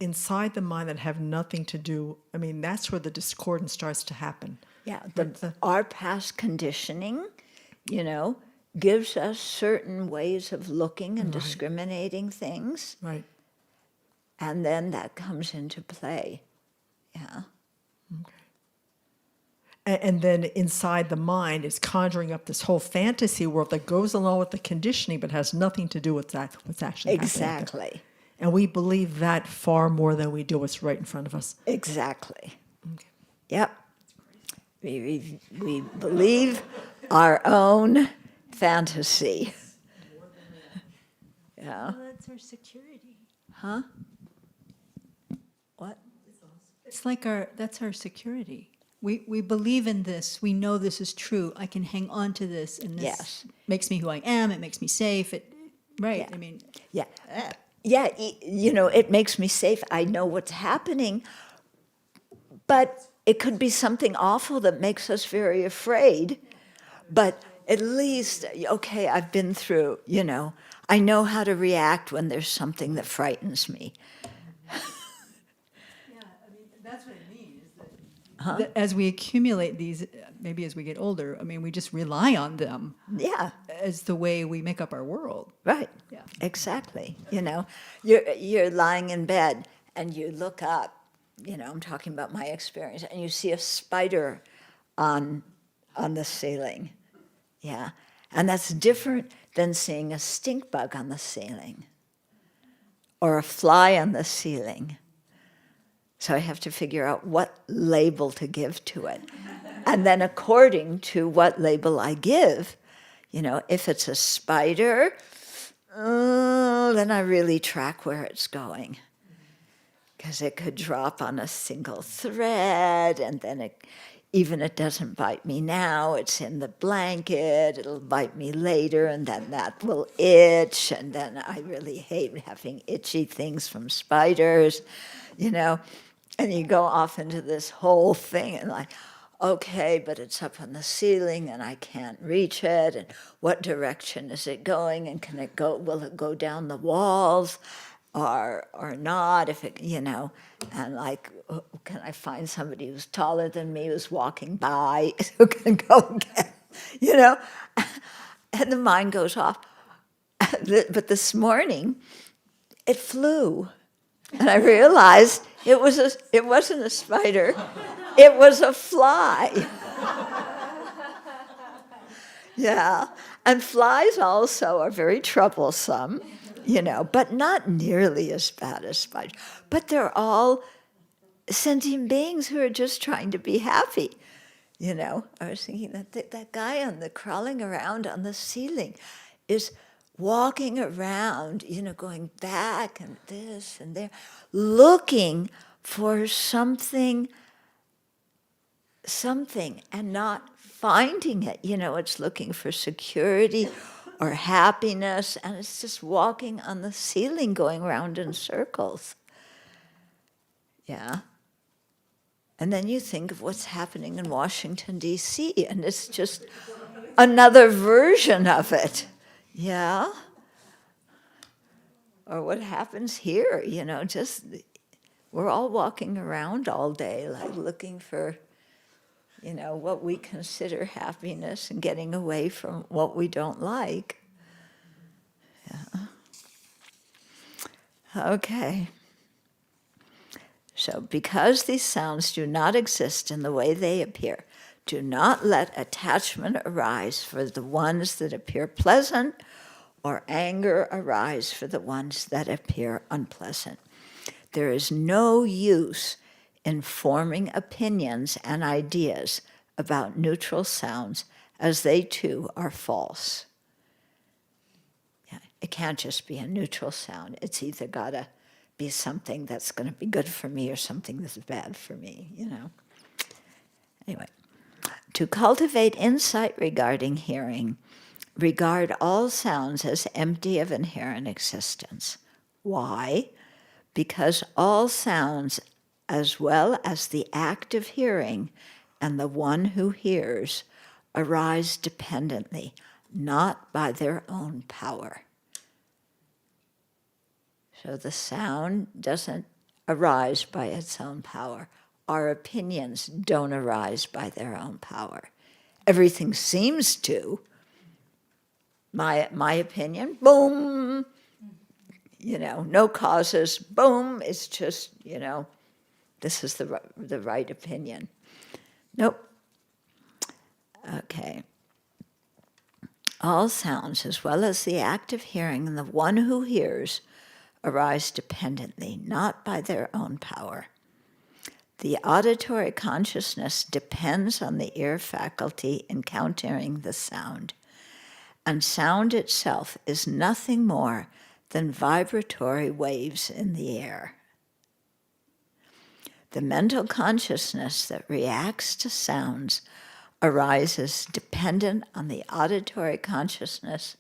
inside the mind that have nothing to do. I mean, that's where the discordance starts to happen. Yeah, our past conditioning, you know, gives us certain ways of looking and discriminating things. Right. And then that comes into play. Yeah. Okay. And then inside the mind is conjuring up this whole fantasy world that goes along with the conditioning but has nothing to do with that, what's actually happening. Exactly. And we believe that far more than we do what's right in front of us. Exactly. Okay. Yep. We believe our own fantasy. Yeah. Well, that's our security. Huh? What? It's like that's our security. We believe in this. We know this is true. I can hang on to this, and this Yes. makes me who I am. It makes me safe. Right. Yeah. I mean, Yeah. Yeah, you know, it makes me safe. I know what's happening, but it could be something awful that makes us very afraid. But at least, okay, I've been through, you know, I know how to react when there's something that frightens me. yeah. I mean, that's what I mean. Is that as we accumulate these, maybe as we get older, I mean, we just rely on them. Yeah. As the way we make up our world. Right. Yeah. Exactly. You know, you're lying in bed and you look up, you know, I'm talking about my experience, and you see a spider on the ceiling. Yeah. And that's different than seeing a stink bug on the ceiling or a fly on the ceiling. So I have to figure out what label to give to it. And then according to what label I give, If it's a spider, then I really track where it's going. Because it could drop on a single thread, and then even it doesn't bite me now, it's in the blanket, it'll bite me later, and then that will itch, and then I really hate having itchy things from spiders, and you go off into this whole thing, and like, okay, but it's up on the ceiling, and I can't reach it, and what direction is it going, and will it go down the walls? Or not, if it, and like, can I find somebody who's taller than me who's walking by who can go get, and the mind goes off. But this morning, it flew, and I realized it wasn't a spider, it was a fly. Yeah, and flies also are very troublesome. But not nearly as bad as spiders. But they're all sentient beings who are just trying to be happy. I was thinking that guy crawling around on the ceiling is walking around, going back and this and there, looking for something and not finding it. It's looking for security or happiness, and it's just walking on the ceiling going around in circles. Yeah. And then you think of what's happening in Washington, D.C., and it's just another version of it. Yeah. Or what happens here, just we're all walking around all day, like looking for what we consider happiness and getting away from what we don't like. Yeah. Okay. So because these sounds do not exist in the way they appear, do not let attachment arise for the ones that appear pleasant, or anger arise for the ones that appear unpleasant. There is no use in forming opinions and ideas about neutral sounds, as they too are false. Yeah, it can't just be a neutral sound. It's either got to be something that's going to be good for me or something that's bad for me, Anyway, to cultivate insight regarding hearing, regard all sounds as empty of inherent existence. Why? Because all sounds, as well as the act of hearing and the one who hears, arise dependently, not by their own power. So the sound doesn't arise by its own power. Our opinions don't arise by their own power. Everything seems to. My opinion, boom, no causes, boom, it's just, this is the right opinion. Nope. Okay. All sounds, as well as the act of hearing and the one who hears, arise dependently, not by their own power. The auditory consciousness depends on the ear faculty encountering the sound, and sound itself is nothing more than vibratory waves in the air. The mental consciousness that reacts to sounds arises dependent on the auditory consciousness,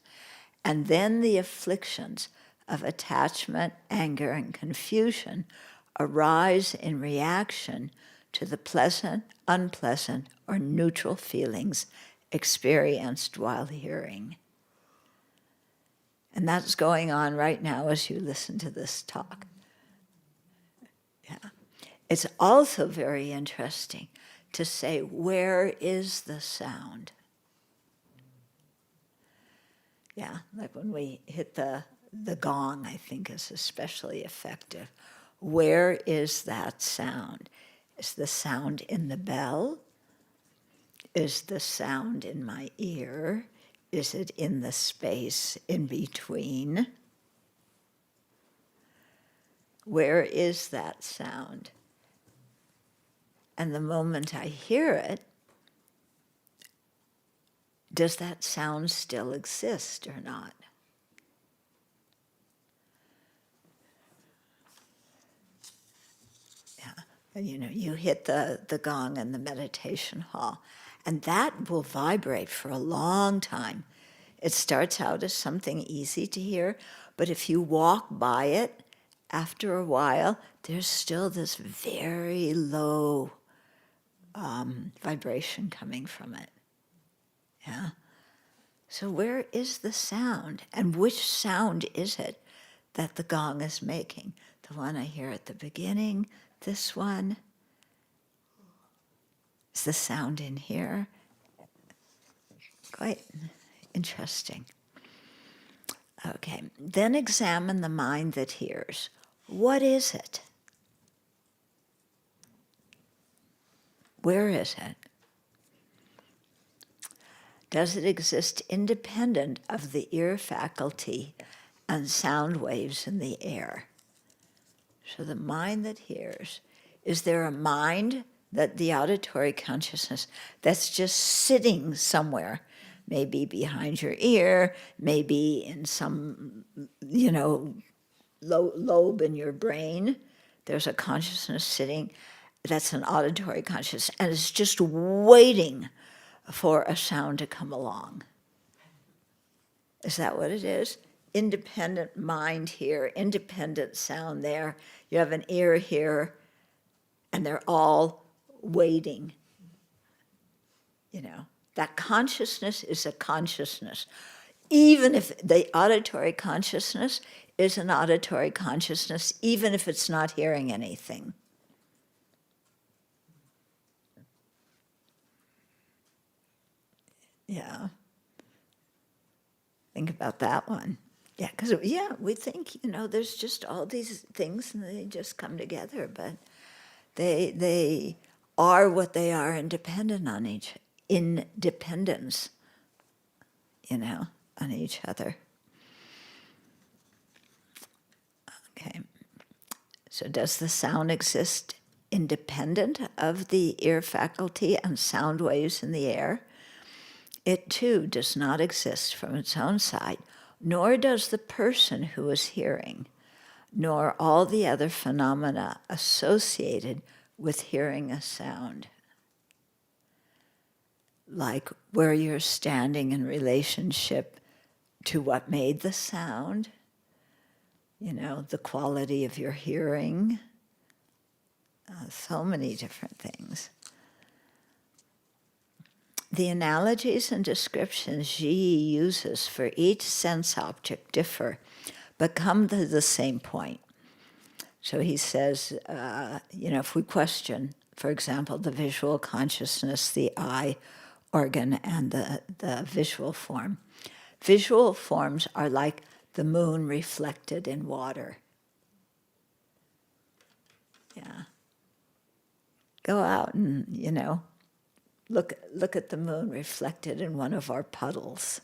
and then the afflictions of attachment, anger, and confusion arise in reaction to the pleasant, unpleasant, or neutral feelings experienced while hearing. And that's going on right now as you listen to this talk. Yeah. It's also very interesting to say, where is the sound? Yeah, like when we hit the gong, I think is especially effective. Where is that sound? Is the sound in the bell? Is the sound in my ear? Is it in the space in between? Where is that sound? And the moment I hear it, does that sound still exist or not? Yeah, and you hit the gong in the meditation hall, and that will vibrate for a long time. It starts out as something easy to hear, but if you walk by it, after a while, there's still this very low vibration coming from it. Yeah. So where is the sound? And which sound is it that the gong is making? The one I hear at the beginning, this one? Is the sound in here? Quite interesting. Okay, then examine the mind that hears. What is it? Where is it? Does it exist independent of the ear faculty and sound waves in the air? So the mind that hears, is there a mind, that the auditory consciousness, that's just sitting somewhere, maybe behind your ear, maybe in some, lobe in your brain? There's a consciousness sitting, that's an auditory consciousness, and it's just waiting for a sound to come along. Is that what it is? Independent mind here, independent sound there. You have an ear here, and they're all waiting. That consciousness is a consciousness. Even if the auditory consciousness is an auditory consciousness, even if it's not hearing anything. Yeah. Think about that one. Yeah, because, we think, there's just all these things and they just come together, but they are what they are independence, on each other. Okay. So does the sound exist independent of the ear faculty and sound waves in the air? It too does not exist from its own side, nor does the person who is hearing, nor all the other phenomena associated with hearing a sound. Like where you're standing in relationship to what made the sound, the quality of your hearing, so many different things. The analogies and descriptions Ji uses for each sense object differ, but come to the same point. So he says, if we question, for example, the visual consciousness, the eye organ, and the visual form. Visual forms are like the moon reflected in water. Yeah. Go out and, look at the moon reflected in one of our puddles.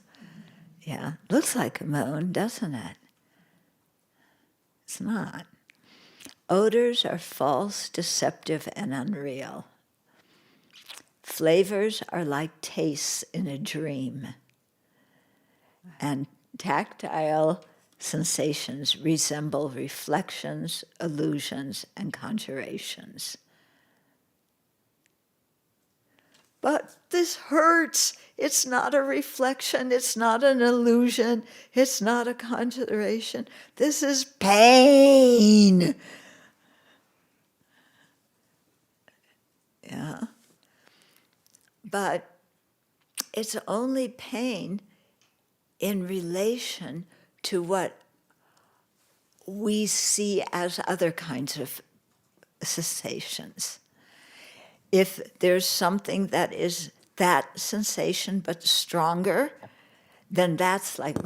Yeah, looks like a moon, doesn't it? It's not. Odors are false, deceptive, and unreal. Flavors are like tastes in a dream. And tactile sensations resemble reflections, illusions, and conjurations. But this hurts. It's not a reflection. It's not an illusion. It's not a conjuration. This is pain. Yeah. But it's only pain in relation to what we see as other kinds of sensations. If there's something that is that sensation but stronger, then that's like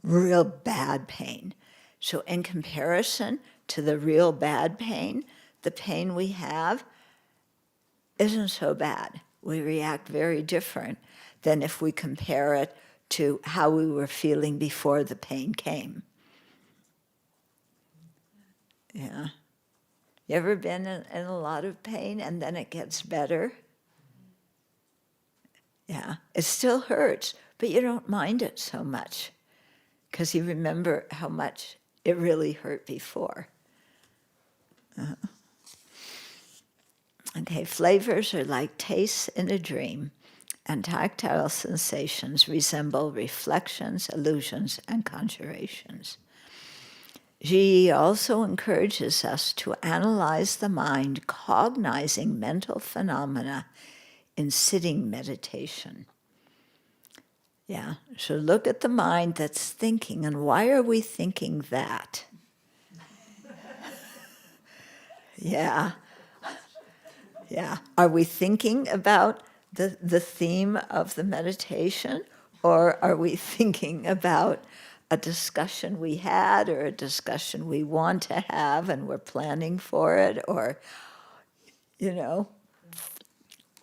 real bad pain. So in comparison to the real bad pain, the pain we have isn't so bad. We react very different than if we compare it to how we were feeling before the pain came. Yeah. You ever been in a lot of pain and then it gets better? Yeah, it still hurts, but you don't mind it so much because you remember how much it really hurt before. Okay, flavors are like tastes in a dream, and tactile sensations resemble reflections, illusions, and conjurations. Ji also encourages us to analyze the mind, cognizing mental phenomena in sitting meditation. Yeah, so look at the mind that's thinking, and why are we thinking that? Yeah. Yeah. Are we thinking about the theme of the meditation, or are we thinking about a discussion we had or a discussion we want to have and we're planning for it, or,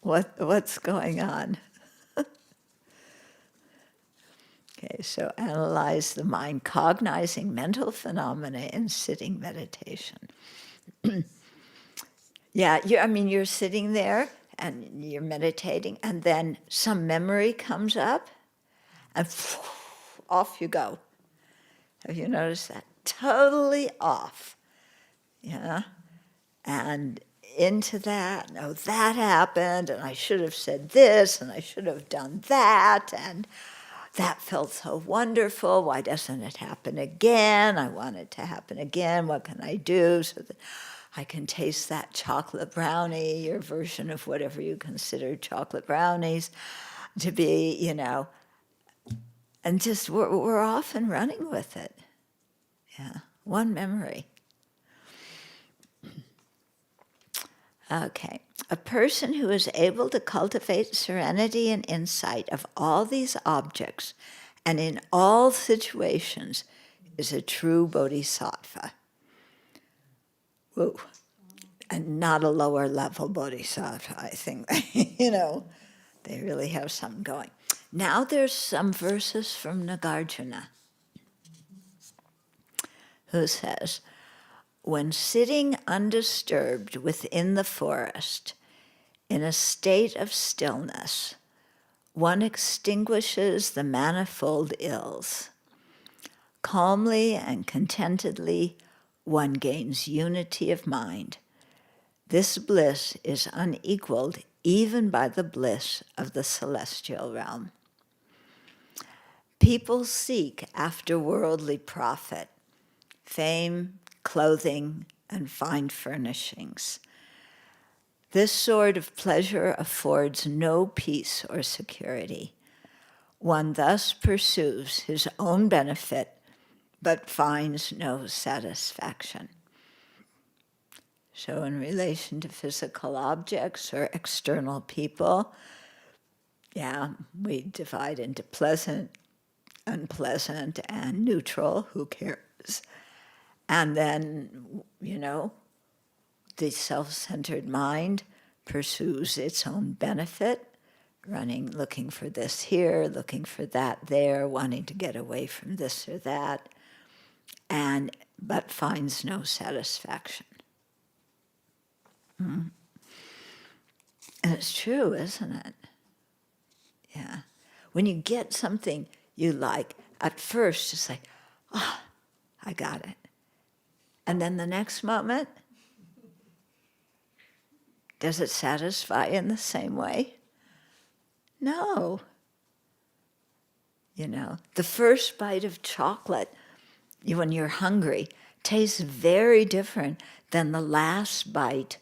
what's going on? Okay, so analyze the mind, cognizing mental phenomena in sitting meditation. Yeah, you're sitting there and you're meditating, and then some memory comes up, and off you go. Have you noticed that? Totally off. Yeah, and into that. No, that happened, and I should have said this, and I should have done that, and that felt so wonderful. Why doesn't it happen again? I want it to happen again. What can I do so that I can taste that chocolate brownie, your version of whatever you consider chocolate brownies, to be, and just we're off and running with it. Yeah, one memory. Okay, a person who is able to cultivate serenity and insight of all these objects and in all situations is a true bodhisattva. Whoa. And not a lower level bodhisattva, I think. They really have something going. Now there's some verses from Nagarjuna, who says, when sitting undisturbed within the forest, in a state of stillness, one extinguishes the manifold ills. Calmly and contentedly, one gains unity of mind. This bliss is unequaled even by the bliss of the celestial realm. People seek after worldly profit, fame, clothing, and fine furnishings. This sort of pleasure affords no peace or security. One thus pursues his own benefit, but finds no satisfaction. So in relation to physical objects or external people, we divide into pleasant, unpleasant, and neutral, who cares? And then, the self-centered mind pursues its own benefit, looking for this here, looking for that there, wanting to get away from this or that, but finds no satisfaction. And it's true, isn't it? Yeah. When you get something you like, at first it's like, I got it. And then the next moment, does it satisfy in the same way? No. The first bite of chocolate, when you're hungry, tastes very different than the last bite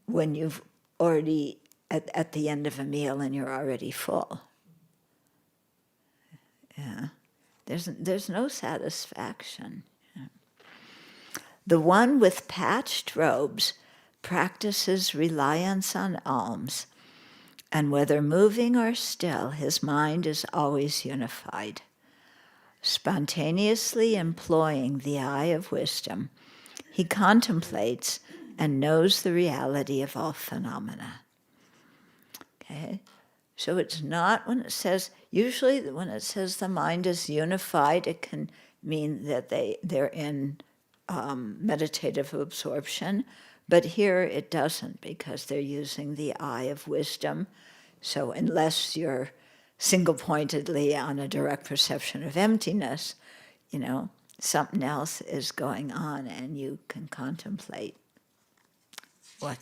when you've already, at the end of a meal and you're already full. Yeah. There's no satisfaction. The one with patched robes practices reliance on alms, and whether moving or still, his mind is always unified. Spontaneously employing the eye of wisdom, he contemplates and knows the reality of all phenomena. Okay? So it's not when it says, usually when it says the mind is unified, it can mean that they're in meditative absorption, but here it doesn't, because they're using the eye of wisdom. So unless you're single-pointedly on a direct perception of emptiness, something else is going on, and you can contemplate what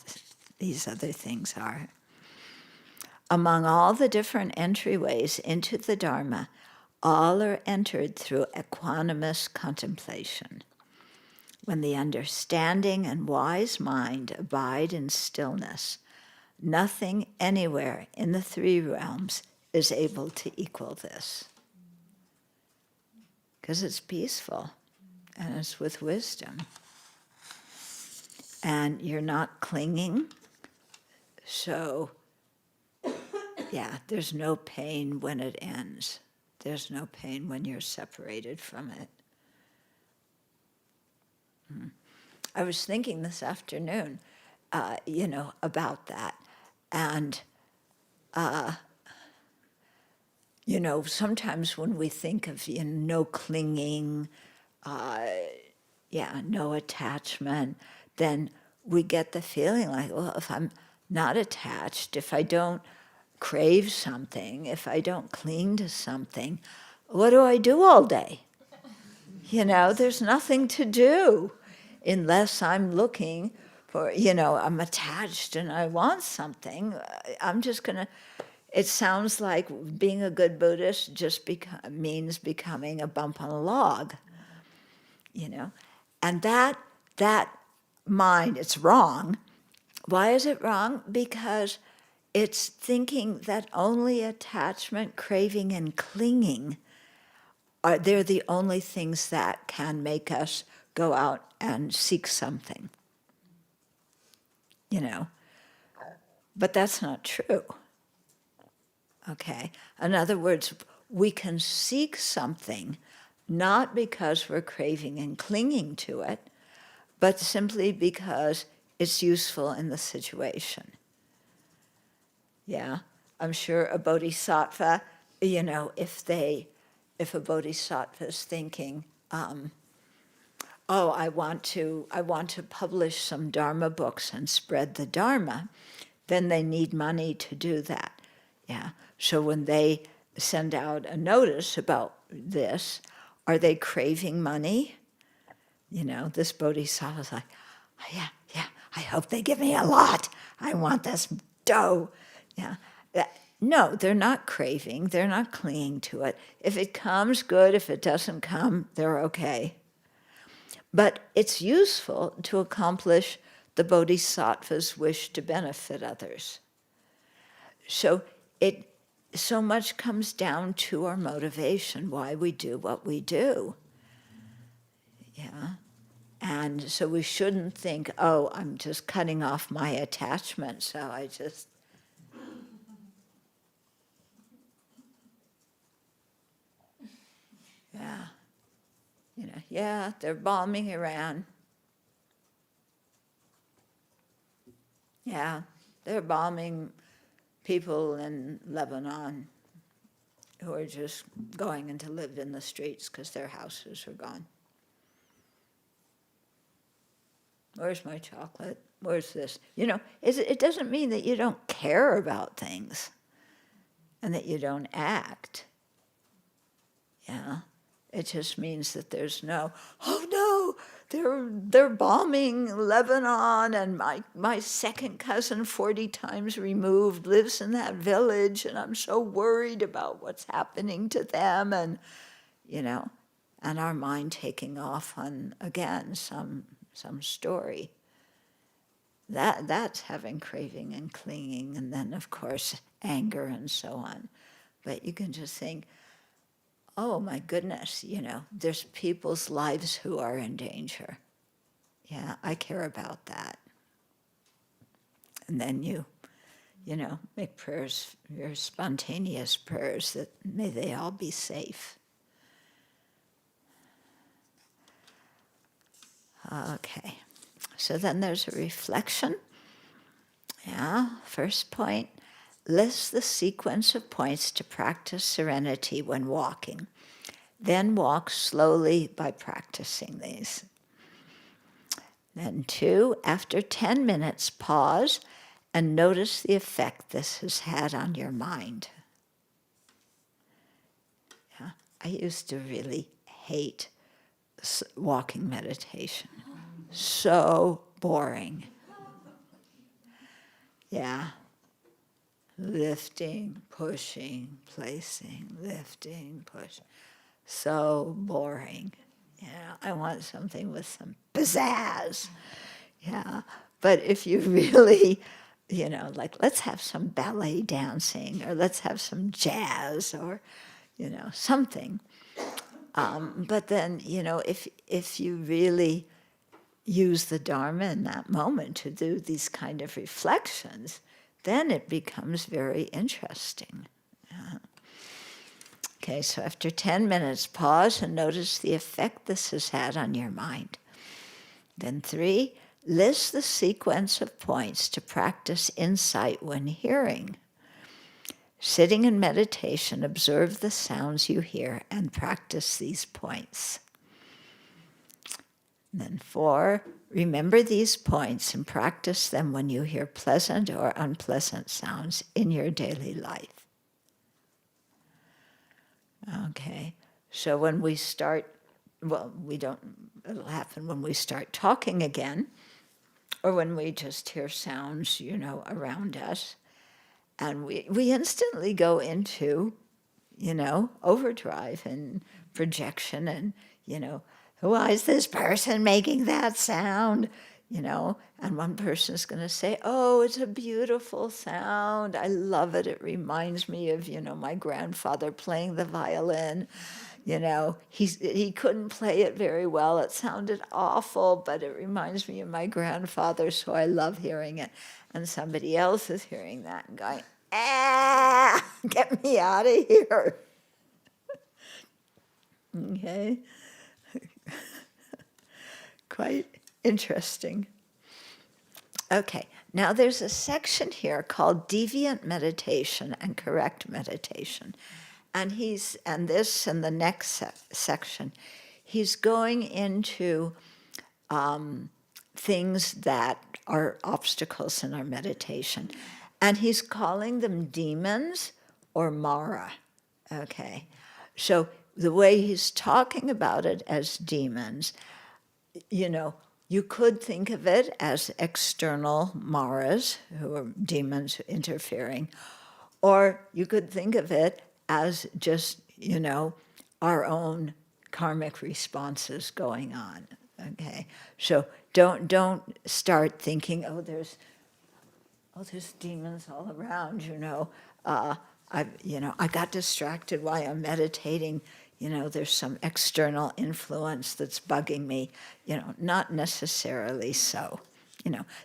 these other things are. Among all the different entryways into the Dharma, all are entered through equanimous contemplation. When the understanding and wise mind abide in stillness, nothing anywhere in the three realms is able to equal this. Because it's peaceful and it's with wisdom. And you're not clinging. So, yeah, there's no pain when it ends. There's no pain when you're separated from it. I was thinking this afternoon, about that. And, sometimes when we think of no clinging, no attachment, then we get the feeling like, well, if I'm not attached, if I don't crave something, if I don't cling to something, what do I do all day? There's nothing to do unless I'm looking for, I'm attached and I want something. I'm just going to, it sounds like being a good Buddhist just means becoming a bump on a log, And that mind, it's wrong. Why is it wrong? Because it's thinking that only attachment, craving, and clinging they're the only things that can make us go out and seek something. But that's not true. Okay? In other words, we can seek something not because we're craving and clinging to it, but simply because it's useful in the situation. Yeah? I'm sure a bodhisattva, if a bodhisattva is thinking, I want to publish some Dharma books and spread the Dharma, then they need money to do that. Yeah. So when they send out a notice about this, are they craving money? This bodhisattva's like, yeah, I hope they give me a lot. I want this dough. Yeah. No, they're not craving. They're not clinging to it. If it comes, good. If it doesn't come, they're okay. But it's useful to accomplish the bodhisattva's wish to benefit others. So it so much comes down to our motivation, why we do what we do. Yeah. And so we shouldn't think, I'm just cutting off my attachment, so I just... Yeah. They're bombing Iran. Yeah, they're bombing people in Lebanon who are just going to live in the streets because their houses are gone. Where's my chocolate? Where's this? It doesn't mean that you don't care about things and that you don't act. Yeah. It just means that there's no, they're bombing Lebanon, and my second cousin, 40 times removed, lives in that village, and I'm so worried about what's happening to them, and our mind taking off on, again, some story. That's having craving and clinging, and then, of course, anger and so on. But you can just think, oh my goodness, there's people's lives who are in danger. Yeah, I care about that. And then you make prayers, your spontaneous prayers, that may they all be safe. Okay, so then there's a reflection. Yeah, first point. List the sequence of points to practice serenity when walking. Then walk slowly by practicing these. Then 2, after 10 minutes, pause and notice the effect this has had on your mind. Yeah, I used to really hate walking meditation. So boring. Yeah. Lifting, pushing, placing, lifting, pushing. So boring. Yeah, I want something with some pizzazz. Yeah, but if you really, like, let's have some ballet dancing, or let's have some jazz, or, something. But then, if you really use the Dharma in that moment to do these kind of reflections, then it becomes very interesting. Yeah. Okay, so after 10 minutes, pause and notice the effect this has had on your mind. Then 3, list the sequence of points to practice insight when hearing. Sitting in meditation, observe the sounds you hear and practice these points. And then 4, remember these points and practice them when you hear pleasant or unpleasant sounds in your daily life. Okay, so when we start, it'll happen when we start talking again, or when we just hear sounds, around us, and we instantly go into, overdrive and projection and, why is this person making that sound? And one person's going to say, oh, it's a beautiful sound. I love it. It reminds me of, my grandfather playing the violin. He couldn't play it very well. It sounded awful, but it reminds me of my grandfather, so I love hearing it. And somebody else is hearing that and going, get me out of here. Okay. Quite interesting. Okay, now there's a section here called deviant meditation and correct meditation. And this and the next section, he's going into things that are obstacles in our meditation. And he's calling them demons or Mara. Okay, so the way he's talking about it as demons, you could think of it as external Maras, who are demons interfering, or you could think of it as just, our own karmic responses going on. Okay, so don't start thinking, there's demons all around. I got distracted while I'm meditating. There's some external influence that's bugging me. Not necessarily so.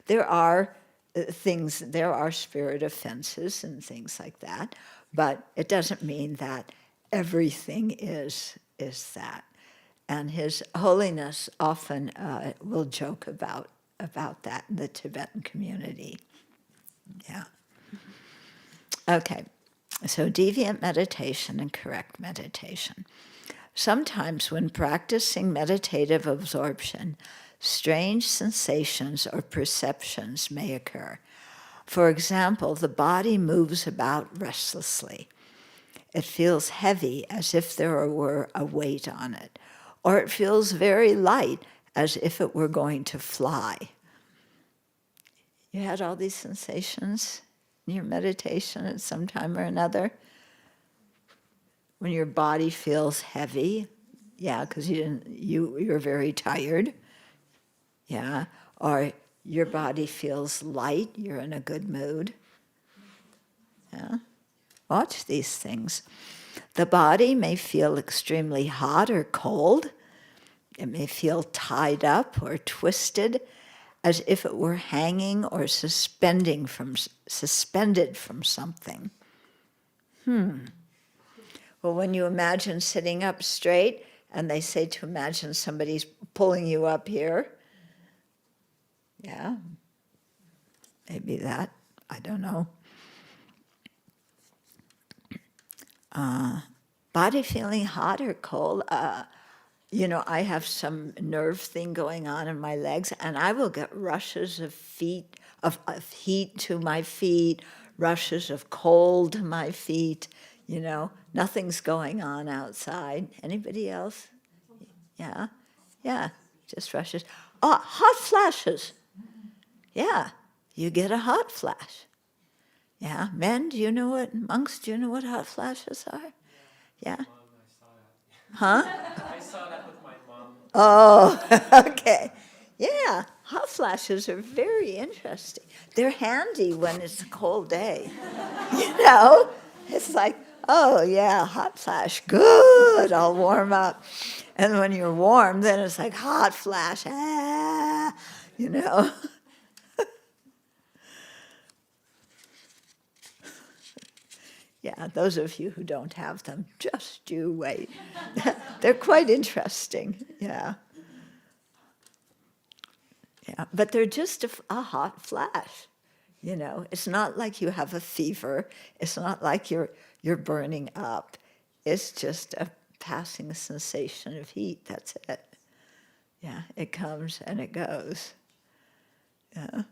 There are things, there are spirit offenses and things like that, but it doesn't mean that everything is that. And His Holiness often will joke about that in the Tibetan community. Yeah. Okay. So deviant meditation and correct meditation. Sometimes when practicing meditative absorption, strange sensations or perceptions may occur. For example, the body moves about restlessly. It feels heavy as if there were a weight on it, or it feels very light as if it were going to fly. You had all these sensations in your meditation at some time or another? When your body feels heavy, yeah, because you're very tired, yeah, or your body feels light, you're in a good mood, yeah. Watch these things. The body may feel extremely hot or cold. It may feel tied up or twisted, as if it were hanging or suspended from something. Well, when you imagine sitting up straight, and they say to imagine somebody's pulling you up here, yeah, maybe that, I don't know. Body feeling hot or cold, I have some nerve thing going on in my legs, and I will get rushes of heat to my feet, rushes of cold to my feet. Nothing's going on outside. Anybody else? Yeah, yeah, just rushes. Oh, hot flashes. Yeah, you get a hot flash. Yeah, men, monks, do you know what hot flashes are? Yeah? Mom, I saw that. Huh? I saw that with my mom. Oh, okay. Yeah, hot flashes are very interesting. They're handy when it's a cold day. It's like, oh yeah, hot flash, good, I'll warm up. And when you're warm, then it's like hot flash, Yeah, those of you who don't have them, just you wait. They're quite interesting, yeah. Yeah, but they're just a hot flash, It's not like you have a fever. It's not like you're burning up. It's just a passing sensation of heat, that's it. Yeah, it comes and it goes. Yeah.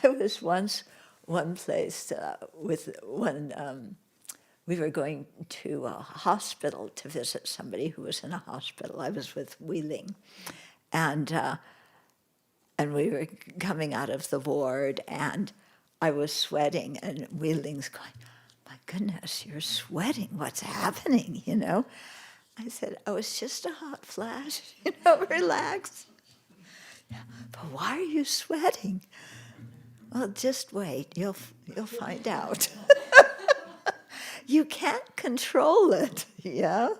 I was once one place we were going to a hospital to visit somebody who was in a hospital. I was with Wheeling, and we were coming out of the ward, and I was sweating, and Wheeling's going, "My goodness, you're sweating. What's happening?" I said, "Oh, it's just a hot flash. Relax." "Yeah, but why are you sweating?" "Well, just wait. You'll find out." You can't control it, yeah?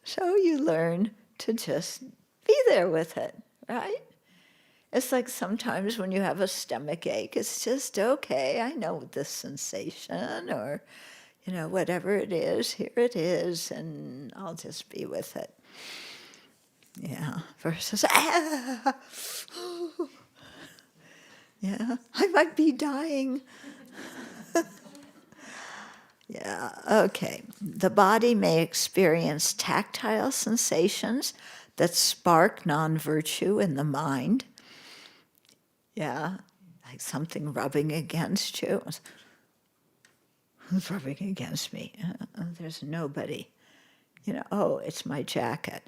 So you learn to just be there with it, right? It's like sometimes when you have a stomach ache, it's just, okay, I know this sensation, or, whatever it is, here it is, and I'll just be with it. Yeah, versus, yeah, I might be dying. Yeah, okay. The body may experience tactile sensations that spark non-virtue in the mind. Yeah, like something rubbing against you. Who's rubbing against me? There's nobody. Oh, it's my jacket.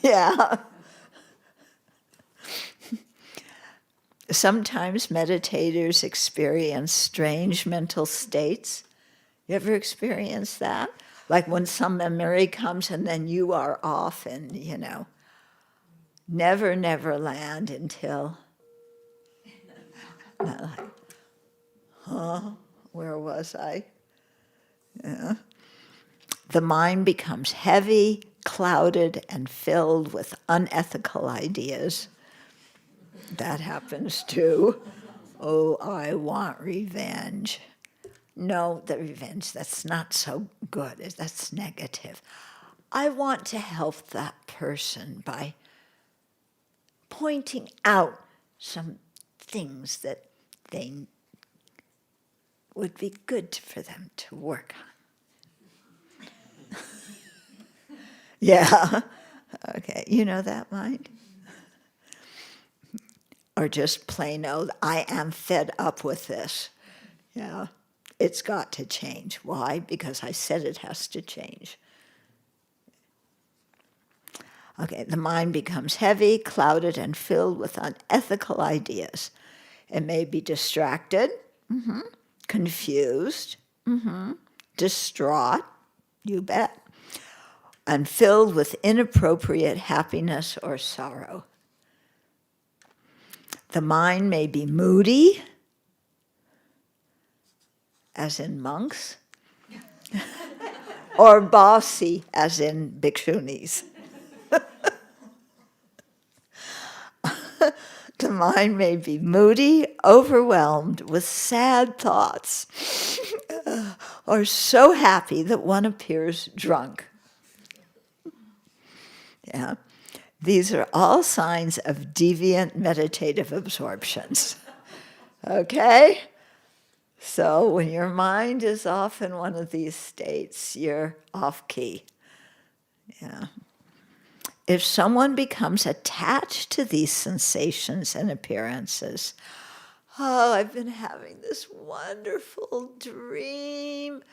Yeah. Sometimes meditators experience strange mental states. You ever experience that? Like when some memory comes and then you are off and, never land until, like, where was I? Yeah. The mind becomes heavy, clouded, and filled with unethical ideas. That happens too. Oh, I want revenge. No, the revenge, that's not so good. That's negative. I want to help that person by pointing out some things that they would be good for them to work on. Yeah. Okay, you know that mind? Or just plain old, I am fed up with this. Yeah. It's got to change. Why? Because I said it has to change. Okay, the mind becomes heavy, clouded, and filled with unethical ideas. It may be distracted, confused, distraught, you bet, and filled with inappropriate happiness or sorrow. The mind may be moody, as in monks, or bossy, as in bhikshunis. The mind may be moody, overwhelmed with sad thoughts, or so happy that one appears drunk. Yeah. These are all signs of deviant meditative absorptions. Okay? So when your mind is off in one of these states, you're off key. Yeah. If someone becomes attached to these sensations and appearances, oh, I've been having this wonderful dream.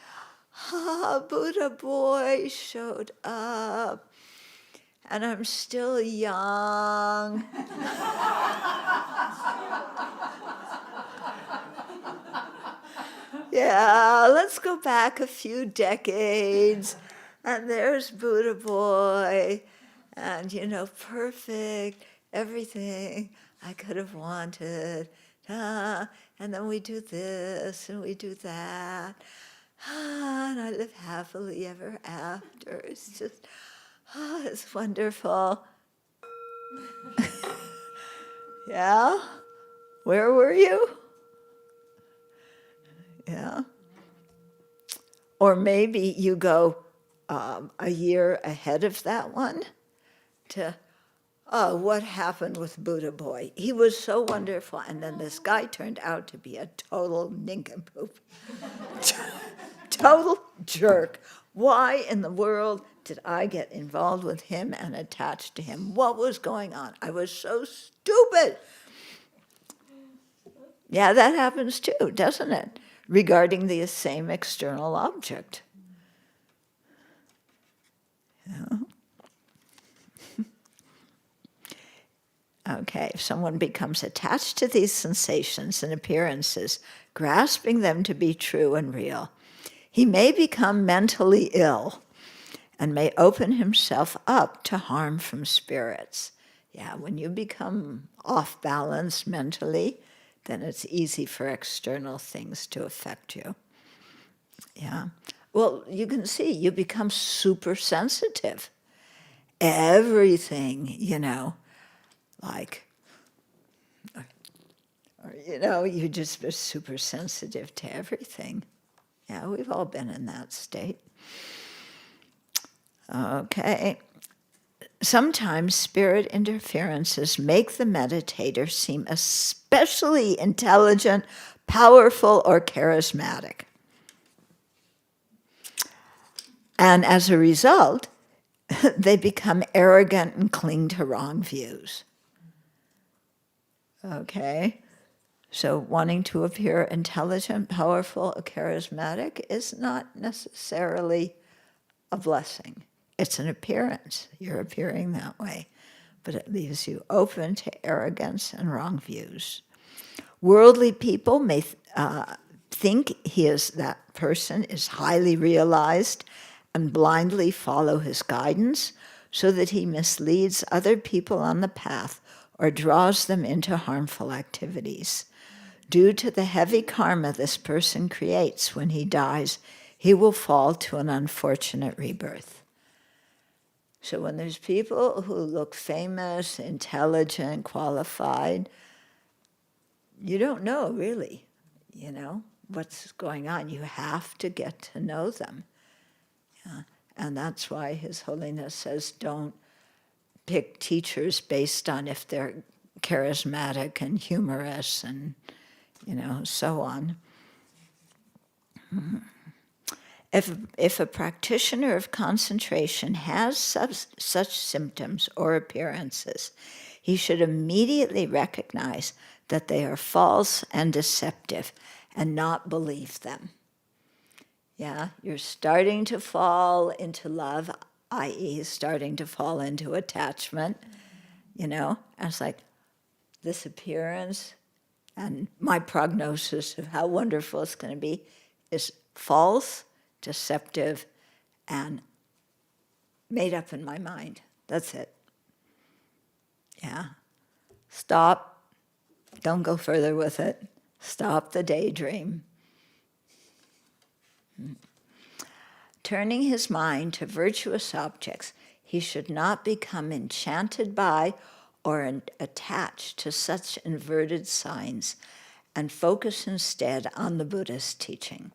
Buddha boy showed up, and I'm still young. Yeah, let's go back a few decades, and there's Buddha boy, and perfect, everything I could have wanted. And then we do this and we do that. And I live happily ever after. It's just, it's wonderful. Yeah? Where were you? Yeah. Or maybe you go a year ahead of that one to, oh, what happened with Buddha boy? He was so wonderful, and then this guy turned out to be a total nincompoop. Total jerk. Why in the world did I get involved with him and attached to him? What was going on? I was so stupid. Yeah, that happens too, doesn't it? Regarding the same external object. Yeah. Okay, if someone becomes attached to these sensations and appearances, grasping them to be true and real, he may become mentally ill and may open himself up to harm from spirits. Yeah, when you become off balance mentally, then it's easy for external things to affect you. Yeah. Well, you can see you become super sensitive. Everything, like, you just are super sensitive to everything. Yeah, we've all been in that state. Okay. Sometimes spirit interferences make the meditator seem especially intelligent, powerful, or charismatic. And as a result, they become arrogant and cling to wrong views. Okay? So wanting to appear intelligent, powerful, or charismatic is not necessarily a blessing. It's an appearance. You're appearing that way. But it leaves you open to arrogance and wrong views. Worldly people may think that person is highly realized and blindly follow his guidance so that he misleads other people on the path or draws them into harmful activities. Due to the heavy karma this person creates when he dies, he will fall to an unfortunate rebirth. So when there's people who look famous, intelligent, qualified, you don't know really, what's going on. You have to get to know them. Yeah. And that's why His Holiness says don't pick teachers based on if they're charismatic and humorous and, so on. If a practitioner of concentration has such symptoms or appearances, he should immediately recognize that they are false and deceptive and not believe them. Yeah, you're starting to fall into love, i.e. starting to fall into attachment, and it's like this appearance and my prognosis of how wonderful it's going to be is false, deceptive, and made up in my mind. That's it. Yeah. Stop. Don't go further with it. Stop the daydream. Turning his mind to virtuous objects, he should not become enchanted by or attached to such inverted signs and focus instead on the Buddha's teaching.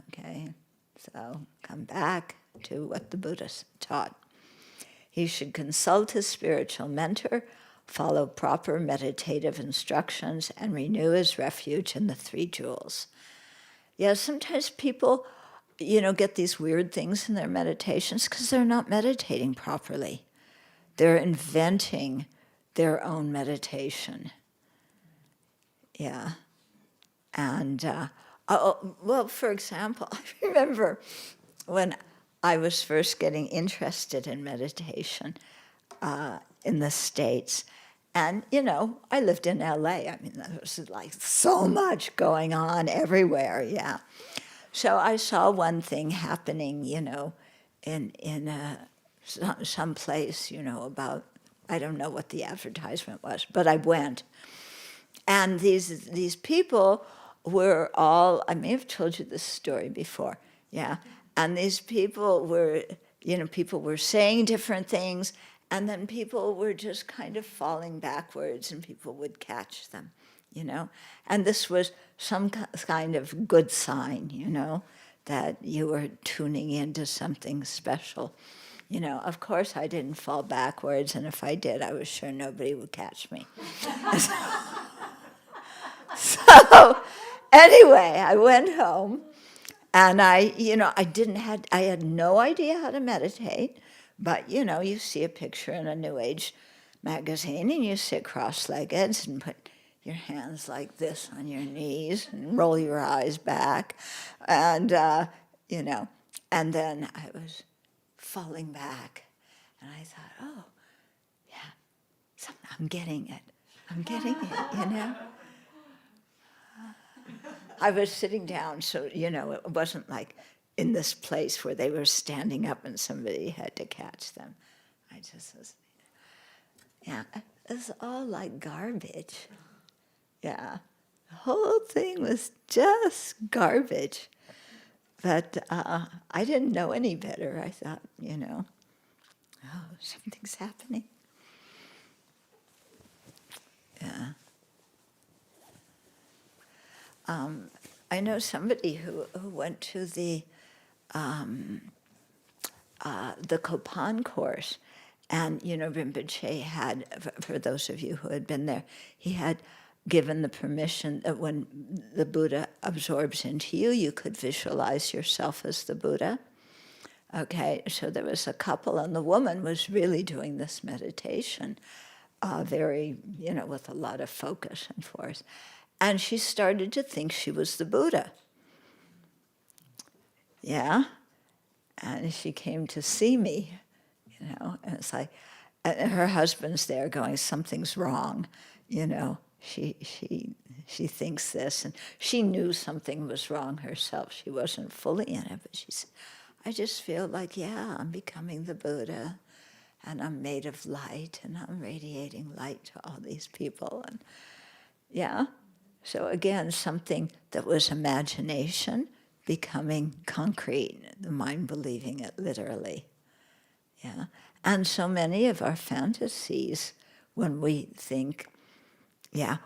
Okay, so come back to what the Buddha taught. He should consult his spiritual mentor, follow proper meditative instructions, and renew his refuge in the three jewels. Yeah, sometimes people get these weird things in their meditations because they're not meditating properly. They're inventing their own meditation. Yeah. And, well, for example, I remember when I was first getting interested in meditation in the States. And, I lived in LA. I mean, there was like so much going on everywhere, yeah. So I saw one thing happening, in some place, about, I don't know what the advertisement was, but I went. And these people were all, I may have told you this story before, yeah. And these people were, people were saying different things, and then people were just kind of falling backwards, and people would catch them, And this was some kind of good sign, that you were tuning into something special. Of course I didn't fall backwards, and if I did, I was sure nobody would catch me. So anyway, I went home, and I had no idea how to meditate, but you see a picture in a New Age magazine, and you sit cross-legged and put your hands like this on your knees and roll your eyes back, and and then I was falling back, and I thought, oh, yeah, I'm getting it, I was sitting down, so, it wasn't like in this place where they were standing up and somebody had to catch them. I just was, it's all like garbage. Yeah, the whole thing was just garbage. But I didn't know any better. I thought, oh, something's happening. Yeah. I know somebody who went to the Kopan course, and Rinpoche had, for those of you who had been there, he had given the permission that when the Buddha absorbs into you, you could visualize yourself as the Buddha. Okay, so there was a couple, and the woman was really doing this meditation, very, with a lot of focus and force. And she started to think she was the Buddha. Yeah? And she came to see me, and it's like, and her husband's there going, something's wrong, She thinks this, and she knew something was wrong herself. She wasn't fully in it, but she said, I just feel like, I'm becoming the Buddha, and I'm made of light, and I'm radiating light to all these people, and so again, something that was imagination becoming concrete, the mind believing it literally. Yeah, and so many of our fantasies, when we think,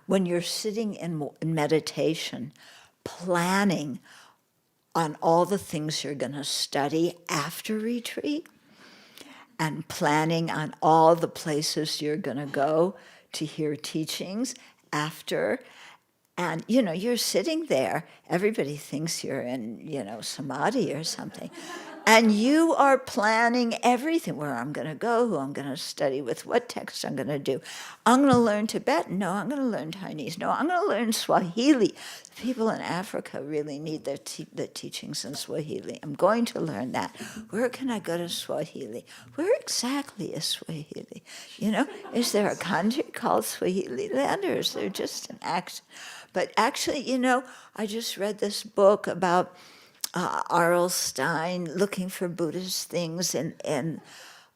when you're sitting in meditation, planning on all the things you're going to study after retreat, and planning on all the places you're going to go to hear teachings after, and you're sitting there, everybody thinks you're in, samadhi or something, and you are planning everything, where I'm going to go, who I'm going to study with, what text I'm going to do. I'm going to learn Tibetan. No, I'm going to learn Chinese. No, I'm going to learn Swahili. The people in Africa really need their teachings in Swahili. I'm going to learn that. Where can I go to Swahili? Where exactly is Swahili? Is there a country called Swahili land, or is there just an accent? But actually, I just read this book about R.L. Stein looking for Buddhist things in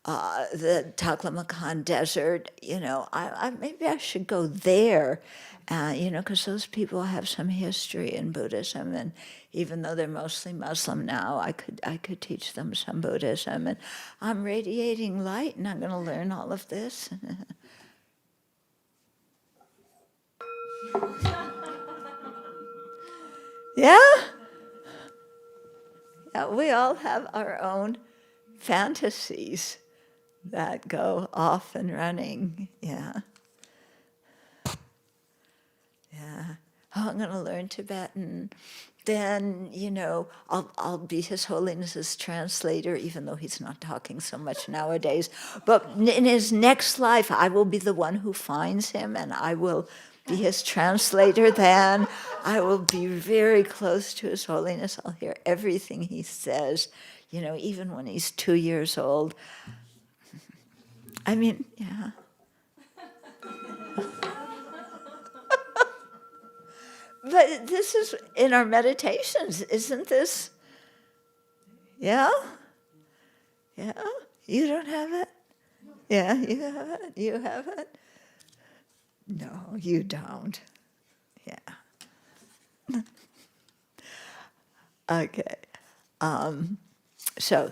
the Taklamakan Desert. Maybe I should go there, because those people have some history in Buddhism, and even though they're mostly Muslim now, I could teach them some Buddhism, and I'm radiating light, and I'm going to learn all of this. Yeah, we all have our own fantasies that go off and running. Yeah. oh, I'm going to learn Tibetan, then, I'll be His Holiness's translator, even though he's not talking so much nowadays. But in his next life, I will be the one who finds him, and I will be his translator then. I will be very close to His Holiness. I'll hear everything he says, even when he's 2 years old. I mean, yeah. But this is in our meditations, isn't this? Yeah? Yeah? You don't have it? Yeah, you have it? You have it? No, you don't. Yeah. Okay. So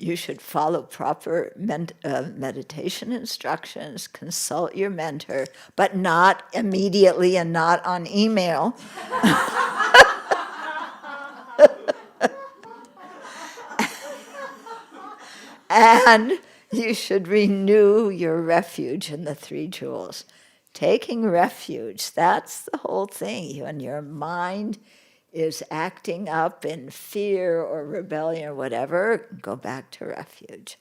you should follow proper meditation instructions, consult your mentor, but not immediately and not on email. And you should renew your refuge in the three jewels. Taking refuge, that's the whole thing. When your mind is acting up in fear or rebellion or whatever, go back to refuge.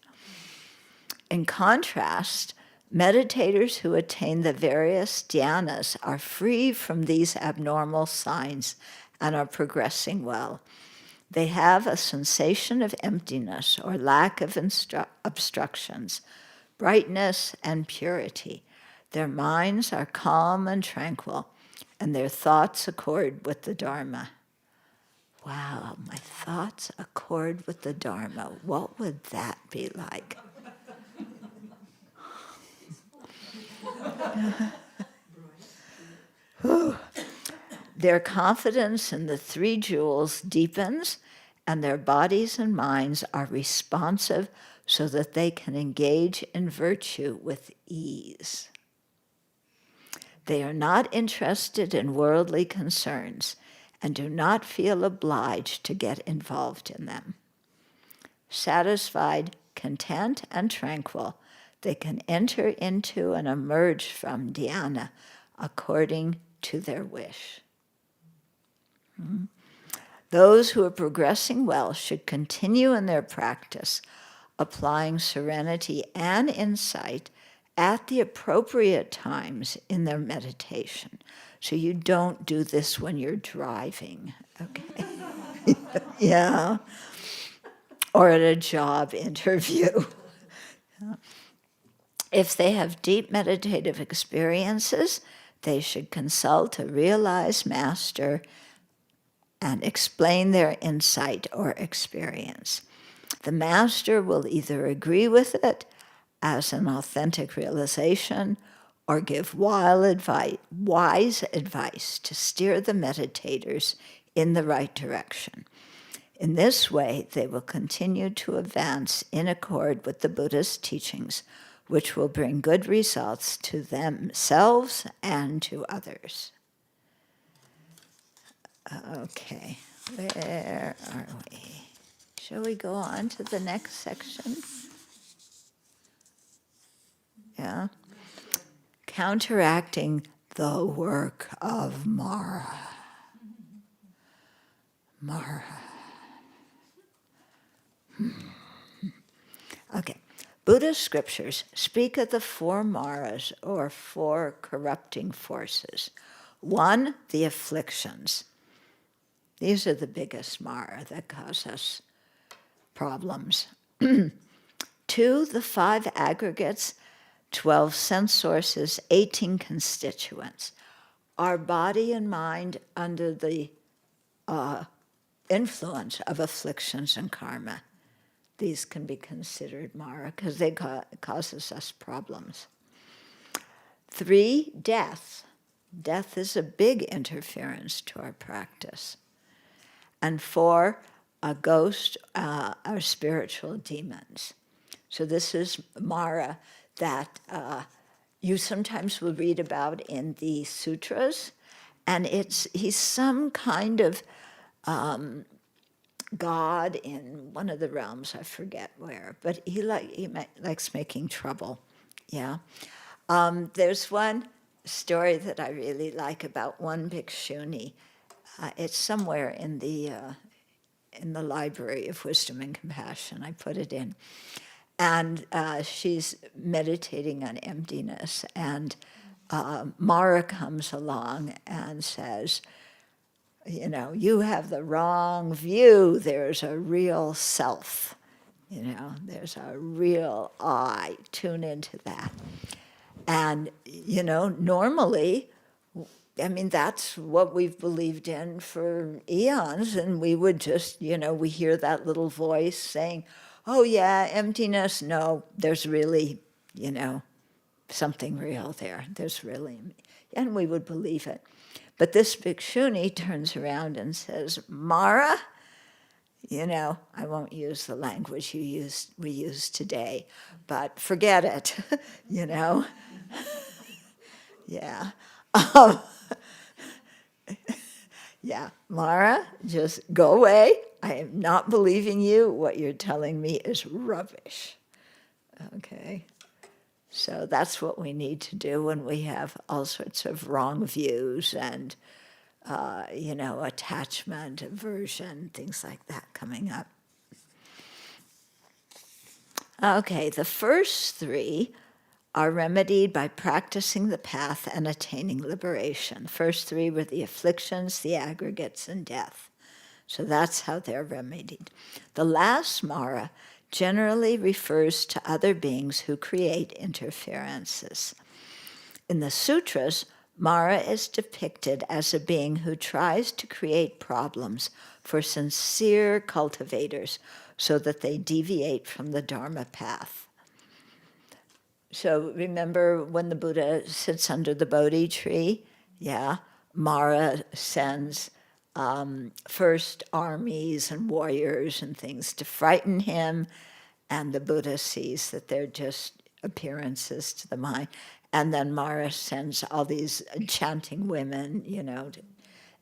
In contrast, meditators who attain the various dhyanas are free from these abnormal signs and are progressing well. They have a sensation of emptiness or lack of obstructions, brightness and purity. Their minds are calm and tranquil, and their thoughts accord with the Dharma. Wow, my thoughts accord with the Dharma. What would that be like? Their confidence in the three jewels deepens, and their bodies and minds are responsive so that they can engage in virtue with ease. They are not interested in worldly concerns and do not feel obliged to get involved in them. Satisfied, content, and tranquil, they can enter into and emerge from dhyana according to their wish. Those who are progressing well should continue in their practice, applying serenity and insight at the appropriate times in their meditation. So you don't do this when you're driving, okay? Yeah. Or at a job interview. If they have deep meditative experiences, they should consult a realized master and explain their insight or experience. The master will either agree with it as an authentic realization or give wise advice to steer the meditators in the right direction. In this way, they will continue to advance in accord with the Buddha's teachings, which will bring good results to themselves and to others. Okay, where are we? Shall we go on to the next section? Yeah. Counteracting the work of Mara. Mara. Okay. Buddhist scriptures speak of the four Maras, or four corrupting forces. One, the afflictions. These are the biggest Mara that cause us problems. 2, the 5 aggregates, 12 sense sources, 18 constituents. Our body and mind under the influence of afflictions and karma. These can be considered Mara because they causes us problems. 3, death. Death is a big interference to our practice. And 4, a ghost, our spiritual demons. So this is Mara that you sometimes will read about in the sutras, and he's some kind of god in one of the realms, I forget where, but he likes making trouble. Yeah, there's one story that I really like about one bhikshuni. It's somewhere in the Library of Wisdom and Compassion. I put it in. And she's meditating on emptiness. And Mara comes along and says, you know, you have the wrong view. There's a real self. You know, there's a real I. Tune into that. And, you know, normally, I mean, that's what we've believed in for eons. And we would just, you know, we hear that little voice saying, oh, yeah, emptiness. No, there's really, you know, something real there. There's really, and we would believe it. But this bhikshuni turns around and says, Mara, you know, I won't use the language we use today, but forget it, you know. Yeah. Yeah, Mara, just go away. I am not believing you. What you're telling me is rubbish. Okay. So that's what we need to do when we have all sorts of wrong views and, you know, attachment, aversion, things like that coming up. Okay, the first three are remedied by practicing the path and attaining liberation. First three were the afflictions, the aggregates, and death. So that's how they're remedied. The last Mara generally refers to other beings who create interferences. In the sutras, Mara is depicted as a being who tries to create problems for sincere cultivators so that they deviate from the Dharma path. So remember when the Buddha sits under the Bodhi tree? Yeah, Mara sends first armies and warriors and things to frighten him, and the Buddha sees that they're just appearances to the mind. And then Mara sends all these chanting women, you know,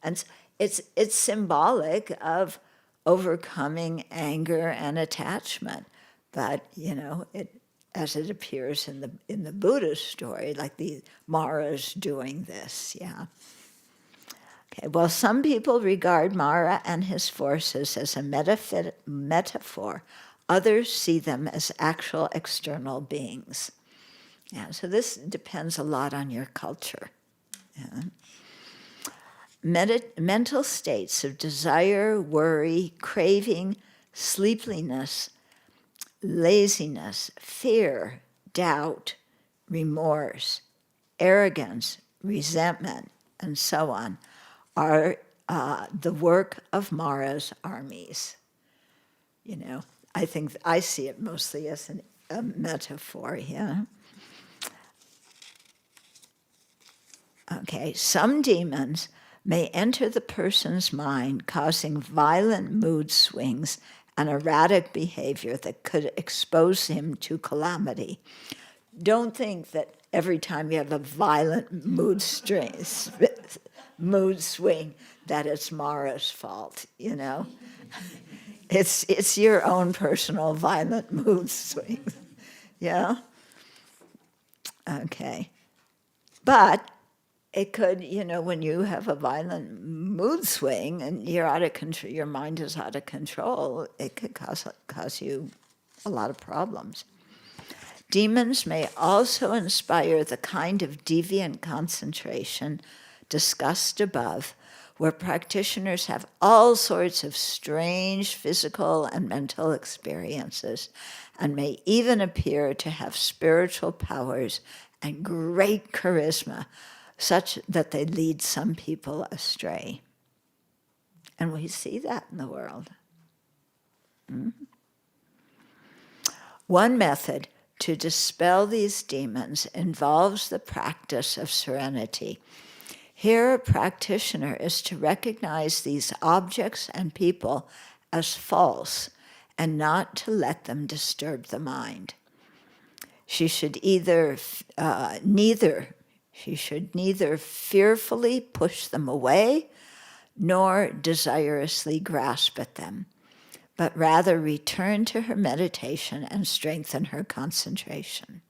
and it's symbolic of overcoming anger and attachment. But, you know, as it appears in the Buddha story, like the Mara's doing this, yeah. Okay, well, some people regard Mara and his forces as a metaphor. Others see them as actual external beings. Yeah, so this depends a lot on your culture. Yeah. Mental states of desire, worry, craving, sleepiness, laziness, fear, doubt, remorse, arrogance, resentment, and so on are the work of Mara's armies. You know, I think I see it mostly as a metaphor, yeah. Okay, some demons may enter the person's mind, causing violent mood swings and erratic behavior that could expose him to calamity. Don't think that every time you have a violent mood swing, that it's Mara's fault, you know? It's your own personal violent mood swings, yeah? Okay. But it could, you know, when you have a violent mood swing and you're out of control, your mind is out of control, it could cause you a lot of problems. Demons may also inspire the kind of deviant concentration discussed above, where practitioners have all sorts of strange physical and mental experiences and may even appear to have spiritual powers and great charisma, such that they lead some people astray. And we see that in the world. Mm-hmm. One method to dispel these demons involves the practice of serenity. Here, a practitioner is to recognize these objects and people as false and not to let them disturb the mind. She should neither fearfully push them away nor desirously grasp at them, but rather return to her meditation and strengthen her concentration.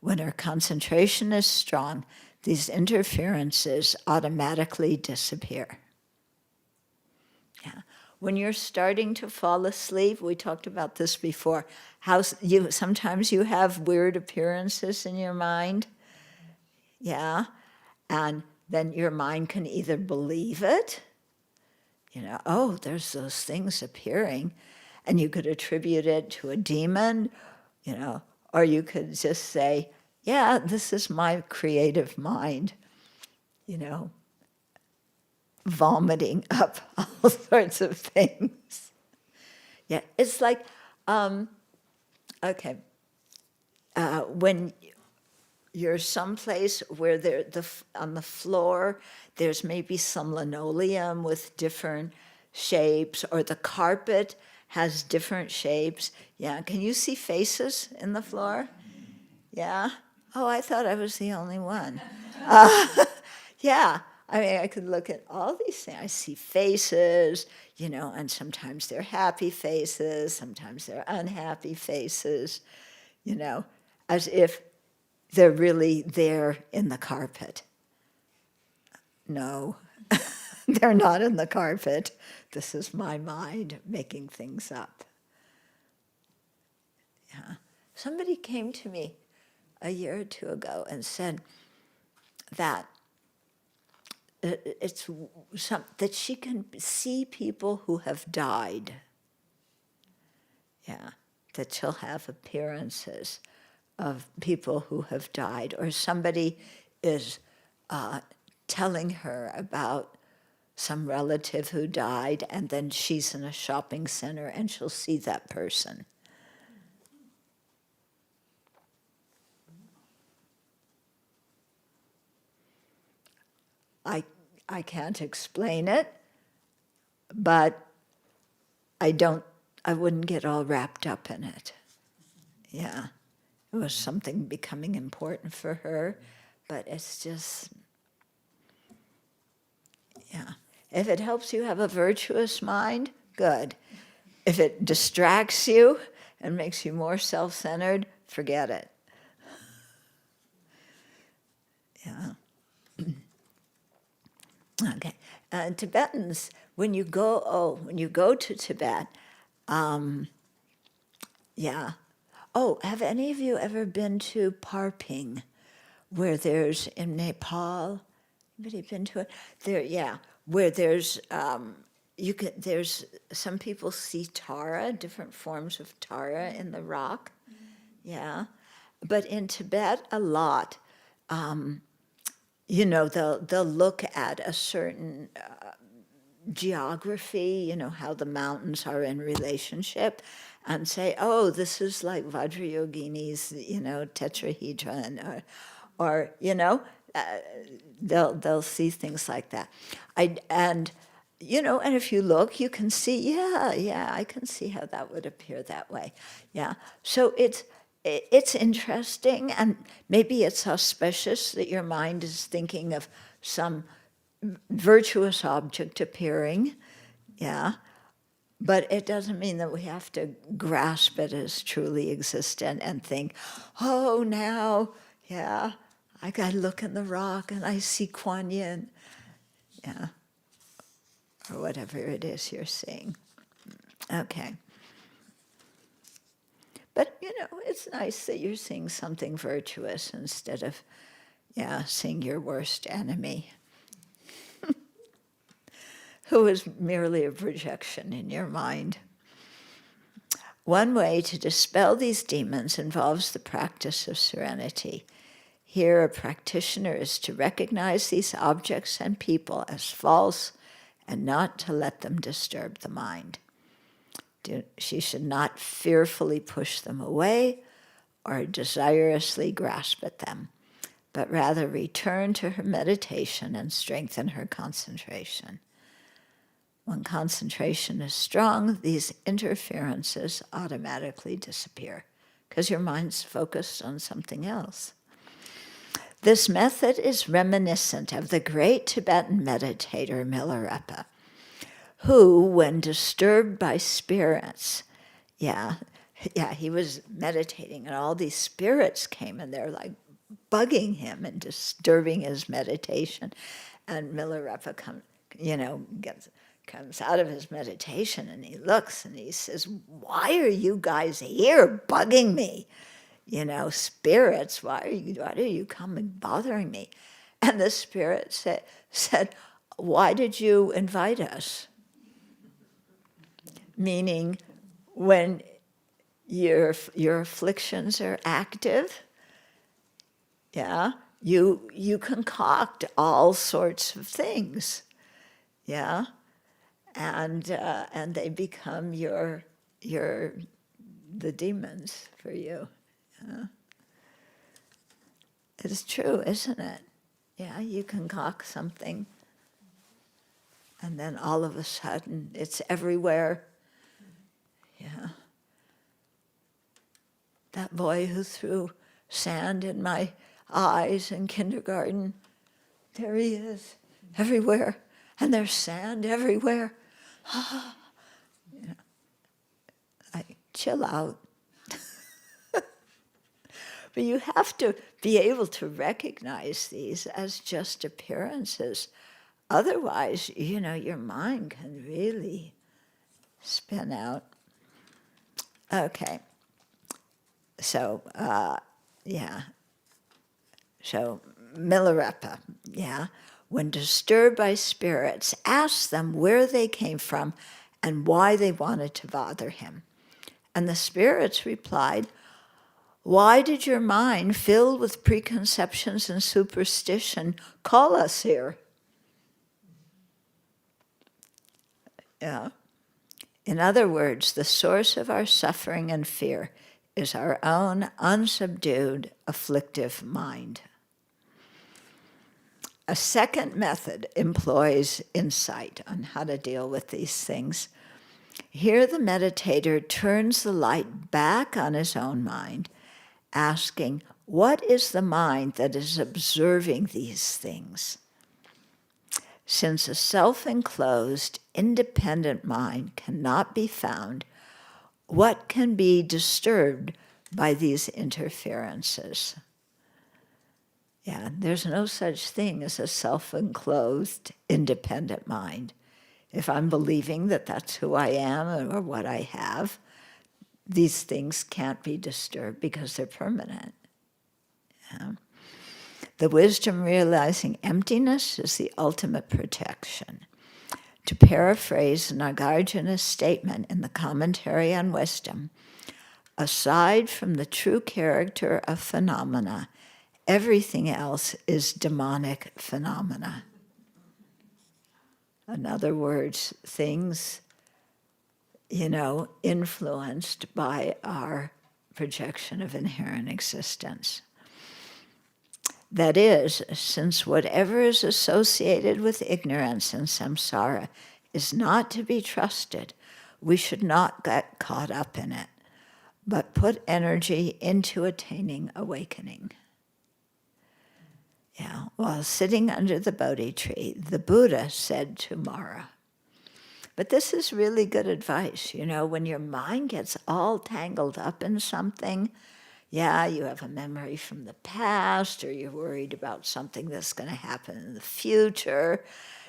When her concentration is strong, these interferences automatically disappear. Yeah. When you're starting to fall asleep, we talked about this before, how sometimes you have weird appearances in your mind. Yeah. And then your mind can either believe it, oh, there's those things appearing, and you could attribute it to a demon, or you could just say, yeah, this is my creative mind, vomiting up all sorts of things. Yeah, it's like, okay, when you're someplace where on the floor there's maybe some linoleum with different shapes, or the carpet has different shapes. Yeah, can you see faces in the floor? Yeah? Oh, I thought I was the only one. Yeah, I mean, I could look at all these things. I see faces, and sometimes they're happy faces, sometimes they're unhappy faces, as if they're really there in the carpet. No, they're not in the carpet. This is my mind making things up. Yeah. Somebody came to me a year or two ago and said that that she can see people who have died. Yeah, that she'll have appearances of people who have died, or somebody is telling her about some relative who died, and then she's in a shopping center and she'll see that person. I can't explain it, but I wouldn't get all wrapped up in it. Yeah. It was something becoming important for her, but it's just, yeah. If it helps you have a virtuous mind, good. If it distracts you and makes you more self-centered, forget it. Yeah. Okay. Tibetans, when you go to Tibet, yeah. Oh, have any of you ever been to Parping, where there's in Nepal? Anybody been to it? There, yeah. Where there's there's some people see Tara, different forms of Tara in the rock. Yeah, but in Tibet a lot. They'll look at a certain geography, how the mountains are in relationship, and say, oh, this is like Vajrayogini's, tetrahedron, or they'll see things like that. And if you look, you can see, yeah, I can see how that would appear that way. Yeah, so it's interesting, and maybe it's auspicious that your mind is thinking of some virtuous object appearing, yeah, but it doesn't mean that we have to grasp it as truly existent and think, oh, now, yeah, I got to look in the rock and I see Kuan Yin, yeah, or whatever it is you're seeing. Okay. But, it's nice that you're seeing something virtuous instead of, seeing your worst enemy, who is merely a projection in your mind. One way to dispel these demons involves the practice of serenity. Here, a practitioner is to recognize these objects and people as false and not to let them disturb the mind. She should not fearfully push them away or desirously grasp at them, but rather return to her meditation and strengthen her concentration. When concentration is strong, these interferences automatically disappear because your mind's focused on something else. This method is reminiscent of the great Tibetan meditator Milarepa, who, when disturbed by spirits, he was meditating and all these spirits came and they're like bugging him and disturbing his meditation. And Milarepa comes out of his meditation and he looks and he says, "Why are you guys here bugging me? Spirits, why are you coming bothering me?" And the spirit said, "Why did you invite us?" Meaning, when your afflictions are active, yeah, you concoct all sorts of things, yeah, and they become the demons for you. Yeah. It's true, isn't it? Yeah, you concoct something, and then all of a sudden it's everywhere. Yeah. That boy who threw sand in my eyes in kindergarten, there he is, everywhere, and there's sand everywhere. Chill out. But you have to be able to recognize these as just appearances. Otherwise, your mind can really spin out. Okay. So, So, Milarepa, when disturbed by spirits, asked them where they came from and why they wanted to bother him. And the spirits replied, "Why did your mind, filled with preconceptions and superstition, call us here?" Yeah. In other words, the source of our suffering and fear is our own unsubdued, afflictive mind. A second method employs insight on how to deal with these things. Here the meditator turns the light back on his own mind, asking, what is the mind that is observing these things? Since a self-enclosed, independent mind cannot be found, what can be disturbed by these interferences? Yeah, there's no such thing as a self-enclosed, independent mind. If I'm believing that that's who I am or what I have, these things can't be disturbed because they're permanent. Yeah. The wisdom realizing emptiness is the ultimate protection. To paraphrase Nagarjuna's statement in the Commentary on Wisdom, aside from the true character of phenomena, everything else is demonic phenomena. In other words, things, influenced by our projection of inherent existence. That is, since whatever is associated with ignorance and samsara is not to be trusted, we should not get caught up in it, but put energy into attaining awakening. Yeah, while sitting under the Bodhi tree, the Buddha said to Mara, but this is really good advice, when your mind gets all tangled up in something, you have a memory from the past, or you're worried about something that's going to happen in the future,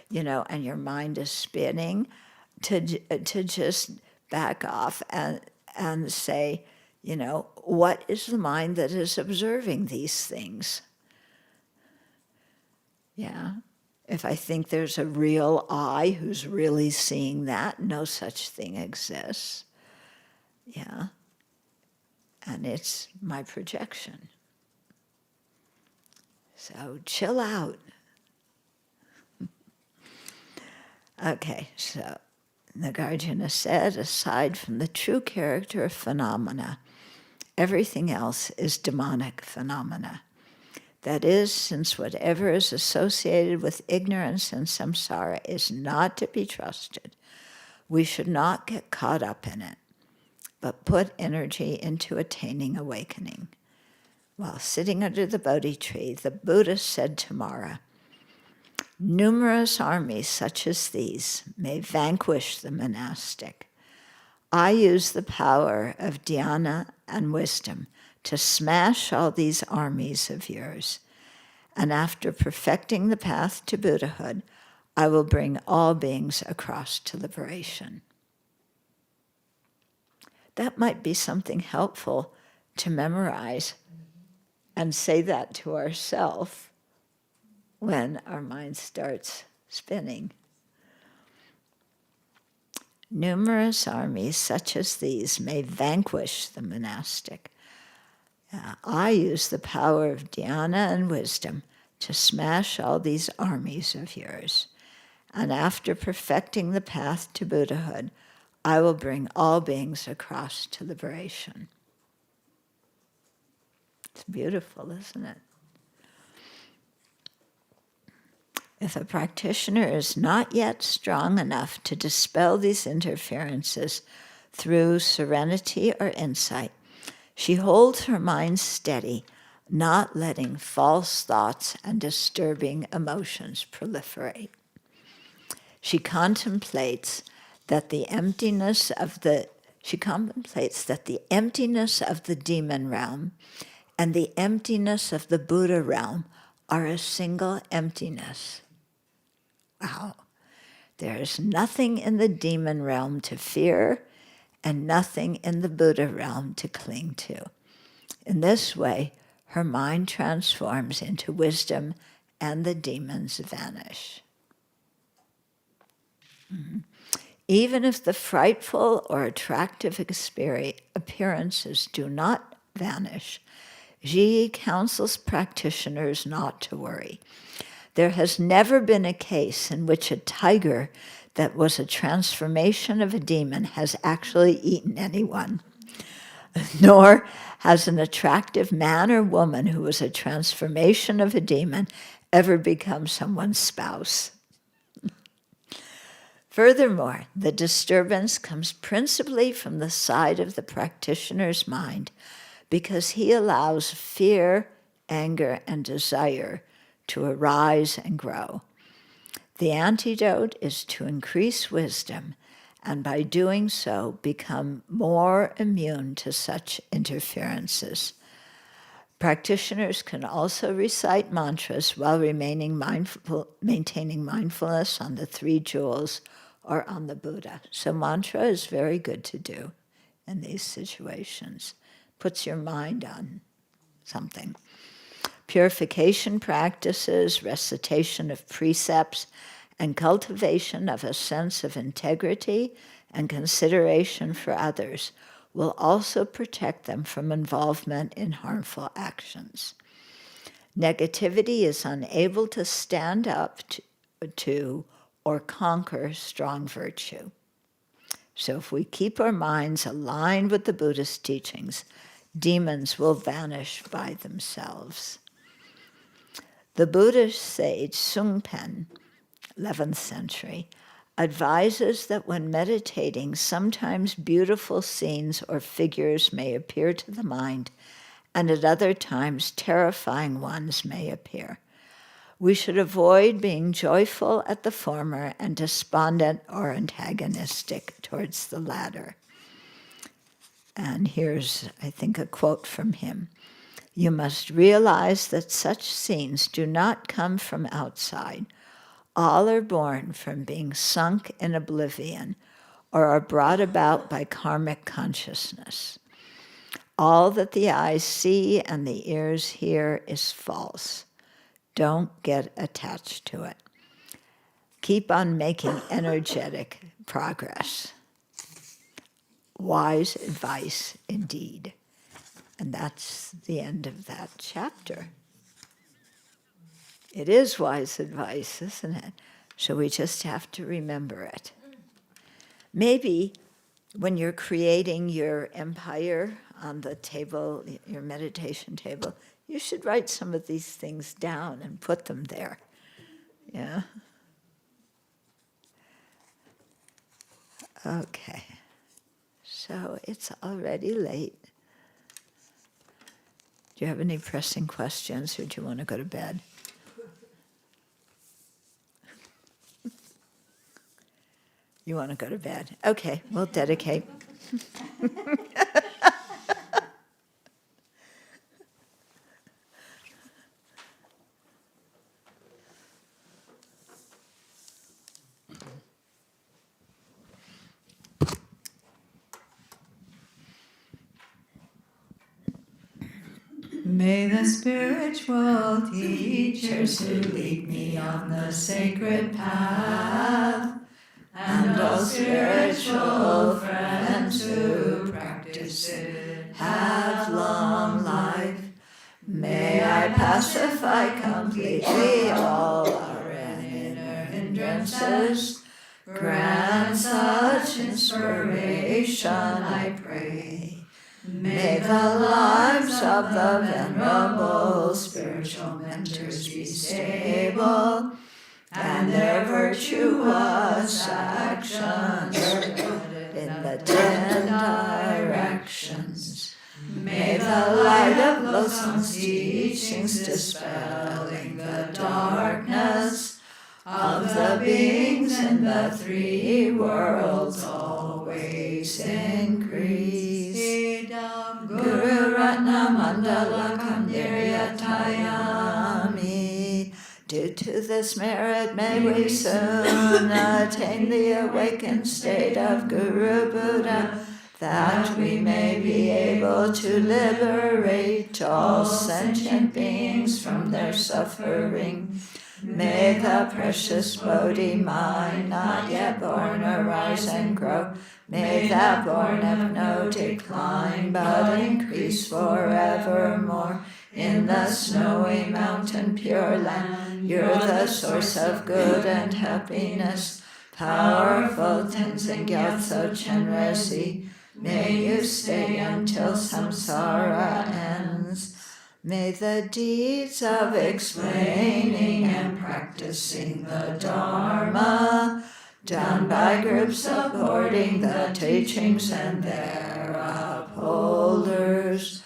and your mind is spinning, to just back off and say, what is the mind that is observing these things? Yeah. If I think there's a real I who's really seeing that, no such thing exists. Yeah. And it's my projection. So chill out. Okay, so Nagarjuna said, aside from the true character of phenomena, everything else is demonic phenomena. That is, since whatever is associated with ignorance and samsara is not to be trusted, we should not get caught up in it, but put energy into attaining awakening. While sitting under the Bodhi tree, the Buddha said to Mara, numerous armies such as these may vanquish the monastic. I use the power of dhyana and wisdom to smash all these armies of yours. And after perfecting the path to Buddhahood, I will bring all beings across to liberation. That might be something helpful to memorize and say that to ourselves when our mind starts spinning. Numerous armies such as these may vanquish the monastic. I use the power of dhyana and wisdom to smash all these armies of yours. And after perfecting the path to Buddhahood, I will bring all beings across to liberation. It's beautiful, isn't it? If a practitioner is not yet strong enough to dispel these interferences through serenity or insight, she holds her mind steady, not letting false thoughts and disturbing emotions proliferate. She contemplates that the emptiness of the demon realm and the emptiness of the Buddha realm are a single emptiness. Wow. There is nothing in the demon realm to fear and nothing in the Buddha realm to cling to. In this way, her mind transforms into wisdom and the demons vanish. Mm-hmm. Even if the frightful or attractive appearances do not vanish, Ji counsels practitioners not to worry. There has never been a case in which a tiger that was a transformation of a demon has actually eaten anyone, nor has an attractive man or woman who was a transformation of a demon ever become someone's spouse. Furthermore, the disturbance comes principally from the side of the practitioner's mind because he allows fear, anger, and desire to arise and grow. The antidote is to increase wisdom and by doing so become more immune to such interferences. Practitioners can also recite mantras while maintaining mindfulness on the three jewels or on the Buddha. So mantra is very good to do in these situations. Puts your mind on something. Purification practices, recitation of precepts, and cultivation of a sense of integrity and consideration for others will also protect them from involvement in harmful actions. Negativity is unable to stand up to or conquer strong virtue. So if we keep our minds aligned with the Buddhist teachings, demons will vanish by themselves. The Buddhist sage Sungpen, 11th century, advises that when meditating, sometimes beautiful scenes or figures may appear to the mind, and at other times terrifying ones may appear. We should avoid being joyful at the former and despondent or antagonistic towards the latter. And here's, I think, a quote from him. You must realize that such scenes do not come from outside. All are born from being sunk in oblivion or are brought about by karmic consciousness. All that the eyes see and the ears hear is false. Don't get attached to it. Keep on making energetic progress. Wise advice indeed. And that's the end of that chapter. It is wise advice, isn't it? So we just have to remember it. Maybe when you're creating your empire on the table, your meditation table, you should write some of these things down and put them there. Yeah? Okay. So it's already late. Do you have any pressing questions, or do you want to go to bed? You want to go to bed? Okay, we'll dedicate. May the spiritual teachers who lead me on the sacred path, and all spiritual friends who practice it, have long life. May I pacify completely all our inner hindrances. Grant such inspiration, I pray. May the lives of the venerable spiritual mentors be stable, and their virtuous actions in the 10 directions. May the light of wholesome teachings dispelling the darkness of the beings in the 3 worlds always increase. Guru Ratna Mandala Kandiryatayami. Due to this merit, may we soon attain the awakened state of Guru Buddha, that we may be able to liberate all sentient beings from their suffering. May the precious Bodhi mind not yet born arise and grow. May that born have no decline, but increase forevermore. In the snowy mountain pure land, you're the source of good and happiness. Powerful Tenzin Gyatso Chenrezig, may you stay until samsara ends. May the deeds of explaining and practicing the Dharma, done by groups supporting the teachings and their upholders,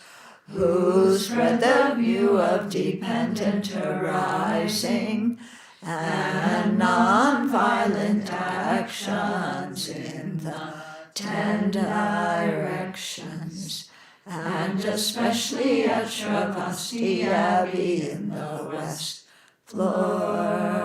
who spread the view of dependent arising and non-violent actions in the 10 directions, and especially at Sravasti Abbey in the West flourish.